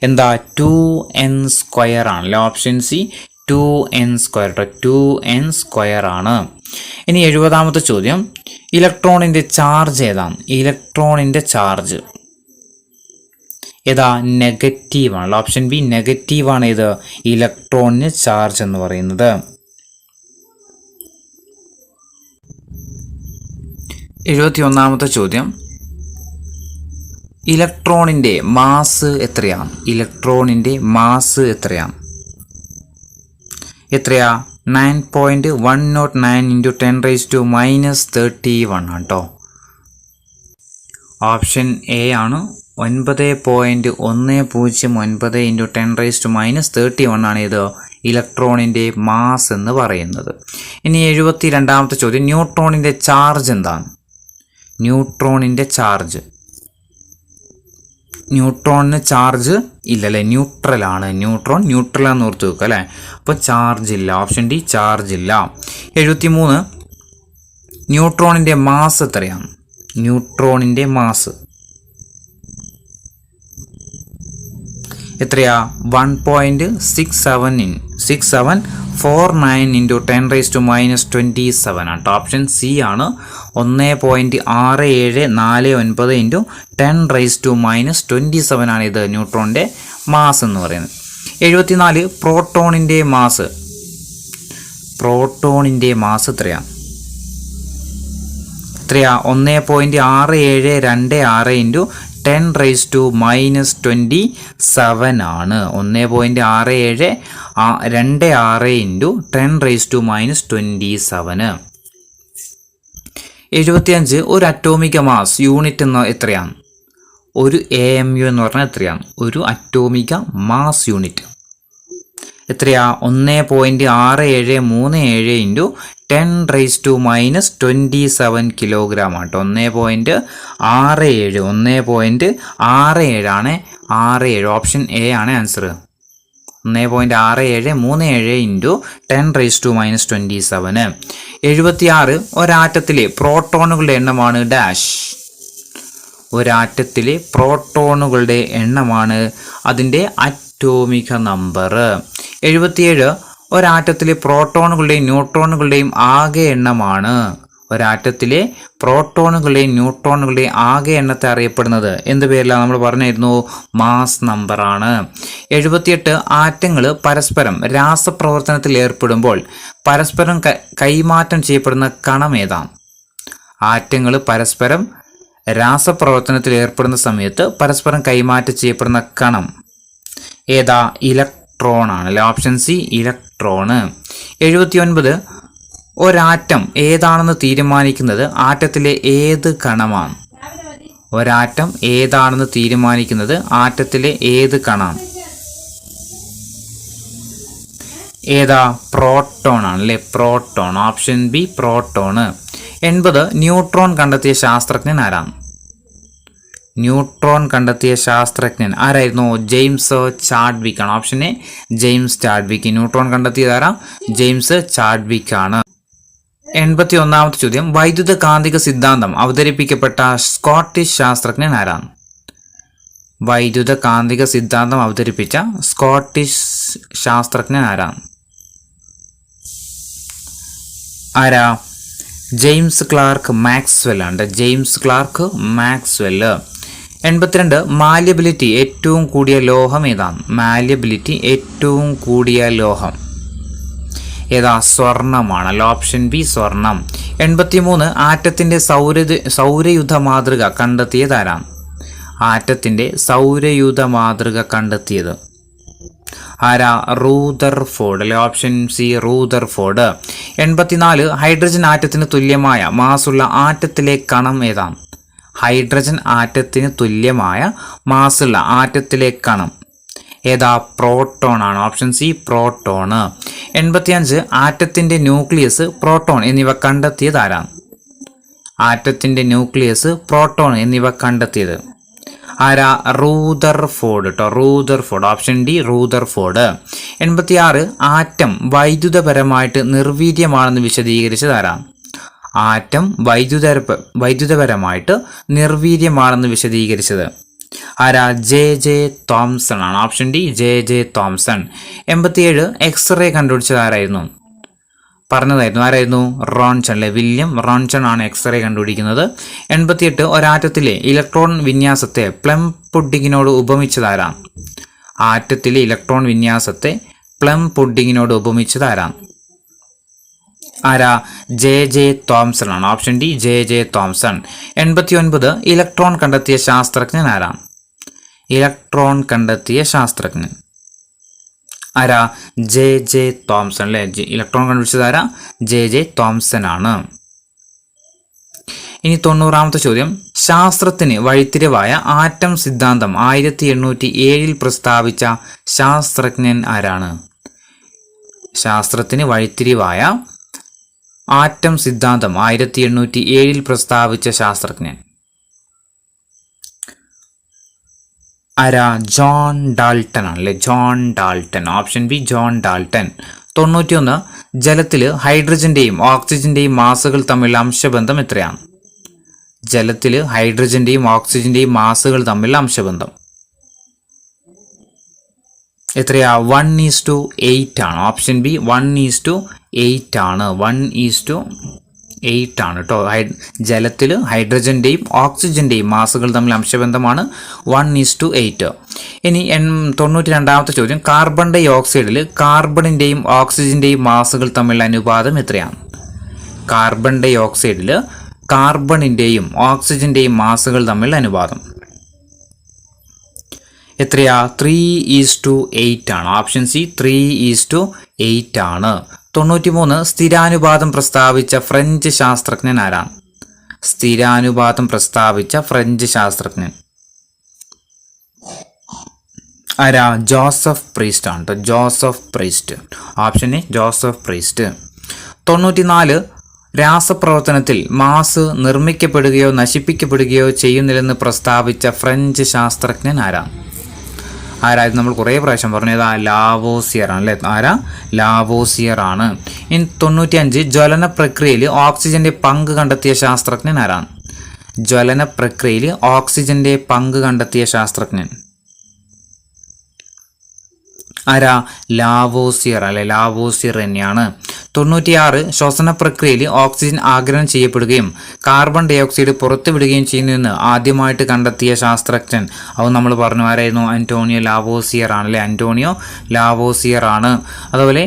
S1: എന്താ? 2n² ആണല്ലോ. Option C 2n². 2n² ആണ്. ഇനി 70ാമത്തെ ചോദ്യം, ഇലക്ട്രോണിന്റെ ചാർജ് ഏതാണ്? ഇലക്ട്രോണിന്റെ ചാർജ് ഏതാ? നെഗറ്റീവ് ആണ്. ഓപ്ഷൻ ബി നെഗറ്റീവ് ആണ്. ഇത് ഇലക്ട്രോണിന് ചാർജ് എന്ന് പറയുന്നത്. 71ാമത്തെ ചോദ്യം, ഇലക്ട്രോണിന്റെ മാസ് എത്രയാണ്? ഇലക്ട്രോണിന്റെ മാസ് എത്രയാണ്? 9.109 × 10⁻⁻31 ആണ് കേട്ടോ. ഓപ്ഷൻ എ ആണ്. 9.1009 × 10⁻⁻31 ആണ് ഇത് ഇലക്ട്രോണിന്റെ മാസ് എന്ന് പറയുന്നത്. ഇനി 72ാമത്തെ ചോദ്യം, ന്യൂട്രോണിന്റെ ചാർജ് എന്താണ്? ന്യൂട്രോണിന്റെ ചാർജ്. ന്യൂട്രോണിന് ചാർജ് ഇല്ലല്ലേ, ന്യൂട്രൽ ആണ്. ന്യൂട്രലാന്ന് ഓർത്ത് വെക്കുക അല്ലേ. അപ്പോൾ ചാർജ് ഇല്ല. ഓപ്ഷൻ ഡി ചാർജ് ഇല്ല. 73, ന്യൂട്രോണിന്റെ മാസ് എത്രയാണ്? ന്യൂട്രോണിന്റെ മാസ് എത്രയാ? 1.6749 × 10⁻⁻27 ആണ്. ഓപ്ഷൻ സി ആണ്. 1.6749 × 10⁻⁻27 ആണ് ഇത് ന്യൂട്രോണിന്റെ മാസ് എന്ന് പറയുന്നത്. 74, പ്രോട്ടോണിന്റെ മാസ്. പ്രോട്ടോണിന്റെ മാസ് എത്രയാ? 1.6726 × 10⁻⁻27 ആണ്. 1.6726 × 10⁻⁻27. 75, ഒരു അറ്റോമിക മാസ് യൂണിറ്റ് എന്ന് എത്രയാണ്? ഒരു AMU എന്ന് പറഞ്ഞാൽ എത്രയാണ്? ഒരു അറ്റോമിക മാസ് യൂണിറ്റ് എത്രയാ? 1.6737 × 10⁻⁻27 കിലോഗ്രാം ആട്ടോ. 1.67 ആണ്. 67. ഓപ്ഷൻ എ ആണ് ആൻസർ. 1.6737 × 10⁻⁻27. 76, ഒരാറ്റത്തിലെ പ്രോട്ടോണുകളുടെ എണ്ണമാണ് ഡാഷ്. ഒരാറ്റത്തിലെ പ്രോട്ടോണുകളുടെ എണ്ണമാണ് അതിൻ്റെ അറ്റോമിക നമ്പർ. 77, ഒരാറ്റത്തിലെ പ്രോട്ടോണുകളുടെയും ന്യൂട്രോണുകളുടെയും ആകെ എണ്ണമാണ്. ഒരാറ്റത്തിലെ പ്രോട്ടോണുകളുടെയും ന്യൂട്രോണുകളുടെയും ആകെ എണ്ണത്തെ അറിയപ്പെടുന്നത് എന്ത് പേരിലാണ്? നമ്മൾ പറഞ്ഞിരുന്നു മാസ് നമ്പറാണ്. 78, ആറ്റങ്ങൾ പരസ്പരം രാസപ്രവർത്തനത്തിൽ ഏർപ്പെടുമ്പോൾ പരസ്പരം കൈമാറ്റം ചെയ്യപ്പെടുന്ന കണം ഏതാണ്? ആറ്റങ്ങൾ പരസ്പരം രാസപ്രവർത്തനത്തിൽ ഏർപ്പെടുന്ന സമയത്ത് പരസ്പരം കൈമാറ്റം ചെയ്യപ്പെടുന്ന കണം ഏതാ? ഇലക്ട്രോൺ ആണല്ലേ. Option C electron. 79, ഒരാറ്റം ഏതാണെന്ന് തീരുമാനിക്കുന്നത് ആറ്റത്തിലെ ഏത് കണമാണ്? ഒരാറ്റം ഏതാണെന്ന് തീരുമാനിക്കുന്നത് ആറ്റത്തിലെ ഏത് കണം? ഏതാ? പ്രോട്ടോൺ ആണ് അല്ലേ, proton. Option B proton. 80 neutron കണ്ടെത്തിയ ശാസ്ത്രജ്ഞൻ ആരാണ്? ന്യൂട്രോൺ കണ്ടെത്തിയ ശാസ്ത്രജ്ഞൻ ആരായിരുന്നു? ജെയിംസ് ചാഡ്വിക് ആണ്. Option A James Chadwick. Neutron കണ്ടെത്തിയത് ആരാ? ജെയിംസ് ചാഡ്വിക് ആണ്. 81ാമത്തെ ചോദ്യം, വൈദ്യുത കാന്തിക സിദ്ധാന്തം അവതരിപ്പിക്കപ്പെട്ട സ്കോട്ടിഷ് ശാസ്ത്രജ്ഞൻ ആരാണ്? വൈദ്യുത കാന്തിക സിദ്ധാന്തം അവതരിപ്പിച്ച സ്കോട്ടിഷ് ശാസ്ത്രജ്ഞൻ ആരാണ്? ആരാ? ജെയിംസ് ക്ലാർക്ക് മാക്സ്വെൽ ആണ്. James Clerk Maxwell. 82 മാല്യബിലിറ്റി ഏറ്റവും കൂടിയ ലോഹം ഏതാണ്? മാല്യബിലിറ്റി ഏറ്റവും കൂടിയ ലോഹം ഏതാ? സ്വർണമാണ്. ഓപ്ഷൻ ബി സ്വർണം. 83 ആറ്റത്തിന്റെ സൗരയുധ മാതൃക കണ്ടെത്തിയത് ആരാണ്? ആറ്റത്തിന്റെ സൗരയുധ മാതൃക കണ്ടെത്തിയത് ആരാ? റൂദർഫോർഡ് അല്ലെ. Option C Rutherford. 84 ഹൈഡ്രജൻ ആറ്റത്തിന് തുല്യമായ മാസുള്ള ആറ്റത്തിലെ കണം ഏതാണ്? ഹൈഡ്രജൻ ആറ്റത്തിന് തുല്യമായ മാസുള്ള ആറ്റത്തിലെ കണം ഏതാ? പ്രോട്ടോൺ ആണ്. Option C proton. 85 ആറ്റത്തിന്റെ ന്യൂക്ലിയസ്, പ്രോട്ടോൺ എന്നിവ കണ്ടെത്തിയത് ആരാണ്? ആറ്റത്തിന്റെ ന്യൂക്ലിയസ്, പ്രോട്ടോൺ എന്നിവ കണ്ടെത്തിയത് ആരാ? റൂദർഫോർഡ് കേട്ടോ, റൂദർഫോർഡ്. Option D Rutherford. 86 ആറ്റം വൈദ്യുതപരമായിട്ട് നിർവീര്യമാണെന്ന് വിശദീകരിച്ചത് ആരാണ്? ആറ്റം വൈദ്യുതപരമായിട്ട് നിർവീര്യമാണെന്ന് വിശദീകരിച്ചത് ആരാ? ജെ തോംസൺ ആണ്. Option D J Thomson. 87 X ray കണ്ടുപിടിച്ചത് ആരായിരുന്നു? പറഞ്ഞതായിരുന്നു. ആരായിരുന്നു? റോൺസൺ അല്ലെ. വില്യം റോൺസൺ ആണ് എക്സ്റേ കണ്ടുപിടിക്കുന്നത്. 88 ഒരാറ്റത്തിലെ ഇലക്ട്രോൺ വിന്യാസത്തെ പ്ലം പുഡിങ്ങിനോട് ഉപമിച്ചതാരാണ്? ആറ്റത്തിലെ ഇലക്ട്രോൺ വിന്യാസത്തെ പ്ലം പുഡിങ്ങിനോട് ഉപമിച്ചതാരാണ്? ആരാ? ജെ തോംസൺ ആണ്. Option D J Thomson. 89 electron കണ്ടെത്തിയ ശാസ്ത്രജ്ഞൻ ആരാണ്? ഇലക്ട്രോൺ കണ്ടെത്തിയ ശാസ്ത്രജ്ഞൻ ആരാ? ജെ തോംസൺ അല്ലെ. ഇലക്ട്രോൺ കണ്ടുപിടിച്ചത് ആരാ? ജെ തോംസൺ ആണ്. ഇനി 90ാമത്തെ ചോദ്യം, ശാസ്ത്രത്തിന് വഴിത്തിരിവായ ആറ്റം സിദ്ധാന്തം 1807 പ്രസ്താവിച്ച ശാസ്ത്രജ്ഞൻ ആരാണ്? ശാസ്ത്രത്തിന് വഴിത്തിരിവായ ആറ്റം സിദ്ധാന്തം 1807 പ്രസ്താവിച്ച ശാസ്ത്രജ്ഞൻ ആരാ? ജോൺ ഡാൾട്ടൺ ആണല്ലേ. John Dalton. Option B John Dalton. 91 ജലത്തിൽ ഹൈഡ്രജന്റെയും ഓക്സിജന്റെയും മാസുകൾ തമ്മിലുള്ള അംശബന്ധം എത്രയാണ്? ജലത്തിൽ ഹൈഡ്രജന്റെയും ഓക്സിജന്റെയും മാസുകൾ തമ്മിലുള്ള അംശബന്ധം എത്രയാ? 1:8 ആണ്. ഓപ്ഷൻ ബി 1:8 ആണ്. 1:8 ആണ് കേട്ടോ. ജലത്തിൽ ഹൈഡ്രജന്റെയും ഓക്സിജന്റെയും മാസുകൾ തമ്മിൽ അംശബന്ധമാണ് 1:8. ഇനി 92ാമത്തെ ചോദ്യം, കാർബൺ ഡൈ ഓക്സൈഡിൽ കാർബണിന്റെയും ഓക്സിജന്റെയും മാസുകൾ തമ്മിലുള്ള അനുപാതം എത്രയാണ്? കാർബൺ ഡൈ ഓക്സൈഡിൽ കാർബണിന്റെയും ഓക്സിജന്റെയും മാസുകൾ തമ്മിലുള്ള അനുപാതം എത്രയാ? 3:8 ആണ്. ഓപ്ഷൻ സി 3:8 ആണ്. 93 സ്ഥിരാനുപാതം പ്രസ്താവിച്ച ഫ്രഞ്ച് ശാസ്ത്രജ്ഞൻ ആരാണ്? സ്ഥിരാനുപാതം പ്രസ്താവിച്ച ഫ്രഞ്ച് ശാസ്ത്രജ്ഞൻ ആരാ? ജോസഫ് പ്രീസ്റ്റ് ആണ്. Joseph Priest. Option A Joseph Priest. 94 രാസപ്രവർത്തനത്തിൽ മാസ് നിർമ്മിക്കപ്പെടുകയോ നശിപ്പിക്കപ്പെടുകയോ ചെയ്യുന്നില്ലെന്ന് പ്രസ്താവിച്ച ഫ്രഞ്ച് ശാസ്ത്രജ്ഞൻ ആരാണ്? ആരായിരുന്നു? നമ്മൾ കുറേ പ്രാവശ്യം പറഞ്ഞത് ലാവോസിയർ ആണ് അല്ലേ. ആരാ? ലാവോസിയർ ആണ്. ഇനി 95 ജ്വലന പ്രക്രിയയിൽ ഓക്സിജന്റെ പങ്ക് കണ്ടെത്തിയ ശാസ്ത്രജ്ഞൻ ആരാണ്? ജ്വലന പ്രക്രിയയിൽ ഓക്സിജന്റെ പങ്ക് കണ്ടെത്തിയ ശാസ്ത്രജ്ഞൻ ആരാ? ലാവോസിയർ അല്ലെ. ലാവോസിയർ തന്നെയാണ്. 96 ശ്വസന പ്രക്രിയയിൽ ഓക്സിജൻ ആഗിരണം ചെയ്യപ്പെടുകയും കാർബൺ ഡൈ ഓക്സൈഡ് പുറത്തുവിടുകയും ചെയ്യുന്നുവെന്ന് ആദ്യമായിട്ട് കണ്ടെത്തിയ ശാസ്ത്രജ്ഞൻ അത് നമ്മൾ പറഞ്ഞു. ആരായിരുന്നു? അന്റോണിയോ ലാവോസിയർ ആണല്ലേ. അന്റോണിയോ ലാവോസിയർ ആണ്. അതുപോലെ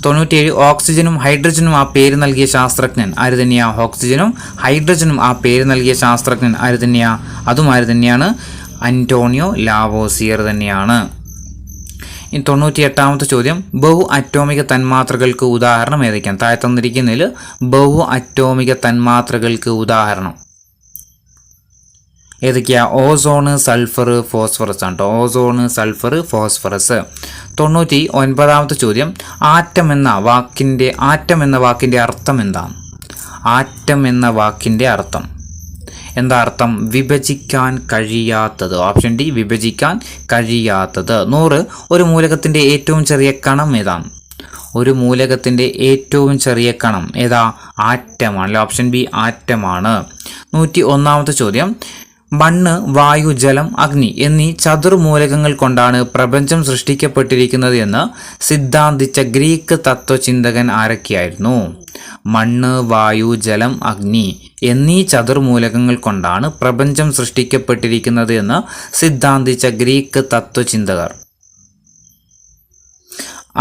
S1: 97 ഓക്സിജനും ഹൈഡ്രജനും ആ പേര് നൽകിയ ശാസ്ത്രജ്ഞൻ ആര് തന്നെയാ? ഓക്സിജനും ഹൈഡ്രജനും ആ പേര് നൽകിയ ശാസ്ത്രജ്ഞൻ ആര് തന്നെയാ? അതും ആര് തന്നെയാണ്? അന്റോണിയോ ലാവോസിയർ തന്നെയാണ്. 98ാമത്തെ ചോദ്യം, ബഹു അറ്റോമിക തന്മാത്രകൾക്ക് ഉദാഹരണം ഏതൊക്കെയാണ്? താഴെ തന്നിരിക്കുന്നതിൽ ബഹു അറ്റോമിക തന്മാത്രകൾക്ക് ഉദാഹരണം ഏതൊക്കെയാ? ഓസോണ്, സൾഫർ, ഫോസ്ഫറസ് ആണ് കേട്ടോ. Ozone, sulphur, phosphorus. 99ാമത്തെ ചോദ്യം, ആറ്റം എന്ന വാക്കിൻ്റെ അർത്ഥം എന്താണ്? ആറ്റം എന്ന വാക്കിൻ്റെ അർത്ഥം എന്താ? അർത്ഥം വിഭജിക്കാൻ കഴിയാത്തത്. ഓപ്ഷൻ ഡി, വിഭജിക്കാൻ കഴിയാത്തത്. 100, ഒരു മൂലകത്തിൻ്റെ ഏറ്റവും ചെറിയ കണം ഏതാണ്? ഒരു മൂലകത്തിൻ്റെ ഏറ്റവും ചെറിയ കണം ഏതാ? ആറ്റമാണ്. Option B, ആറ്റമാണ്. 101ാമത്തെ ചോദ്യം, മണ്ണ്, വായു, ജലം, അഗ്നി എന്നീ ചതുർമൂലകങ്ങൾ കൊണ്ടാണ് പ്രപഞ്ചം സൃഷ്ടിക്കപ്പെട്ടിരിക്കുന്നത് എന്ന് സിദ്ധാന്തിച്ച ഗ്രീക്ക് തത്വചിന്തകൻ ആരൊക്കെയായിരുന്നു? മണ്ണ്, വായു, ജലം, അഗ്നി എന്നീ ചതുർമൂലകങ്ങൾ കൊണ്ടാണ് പ്രപഞ്ചം സൃഷ്ടിക്കപ്പെട്ടിരിക്കുന്നത് എന്ന് സിദ്ധാന്തിച്ച ഗ്രീക്ക് തത്വചിന്തകർ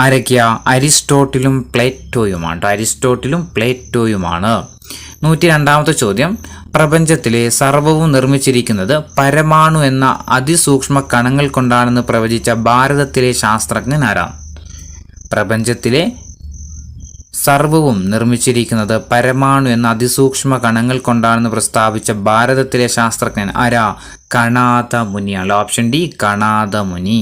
S1: ആരൊക്കെയാ? അരിസ്റ്റോട്ടിലും പ്ലേറ്റോയുമാണ്. അരിസ്റ്റോട്ടിലും പ്ലേറ്റോയുമാണ്. 102ാമത്തെ ചോദ്യം, പ്രപഞ്ചത്തിലെ സർവവും നിർമ്മിച്ചിരിക്കുന്നത് പരമാണു എന്ന അതിസൂക്ഷ്മ കണങ്ങൾ കൊണ്ടാണെന്ന് പ്രവചിച്ച ഭാരതത്തിലെ ശാസ്ത്രജ്ഞൻ ആരാണ്? പ്രപഞ്ചത്തിലെ സർവവും നിർമ്മിച്ചിരിക്കുന്നത് പരമാണു എന്ന അതിസൂക്ഷ്മ കണങ്ങൾ കൊണ്ടാണെന്ന് പ്രസ്താവിച്ച ഭാരതത്തിലെ ശാസ്ത്രജ്ഞൻ ആരാ? കണാദ മുനിയാണ്. ഓപ്ഷൻ ഡി, കണാദ മുനി.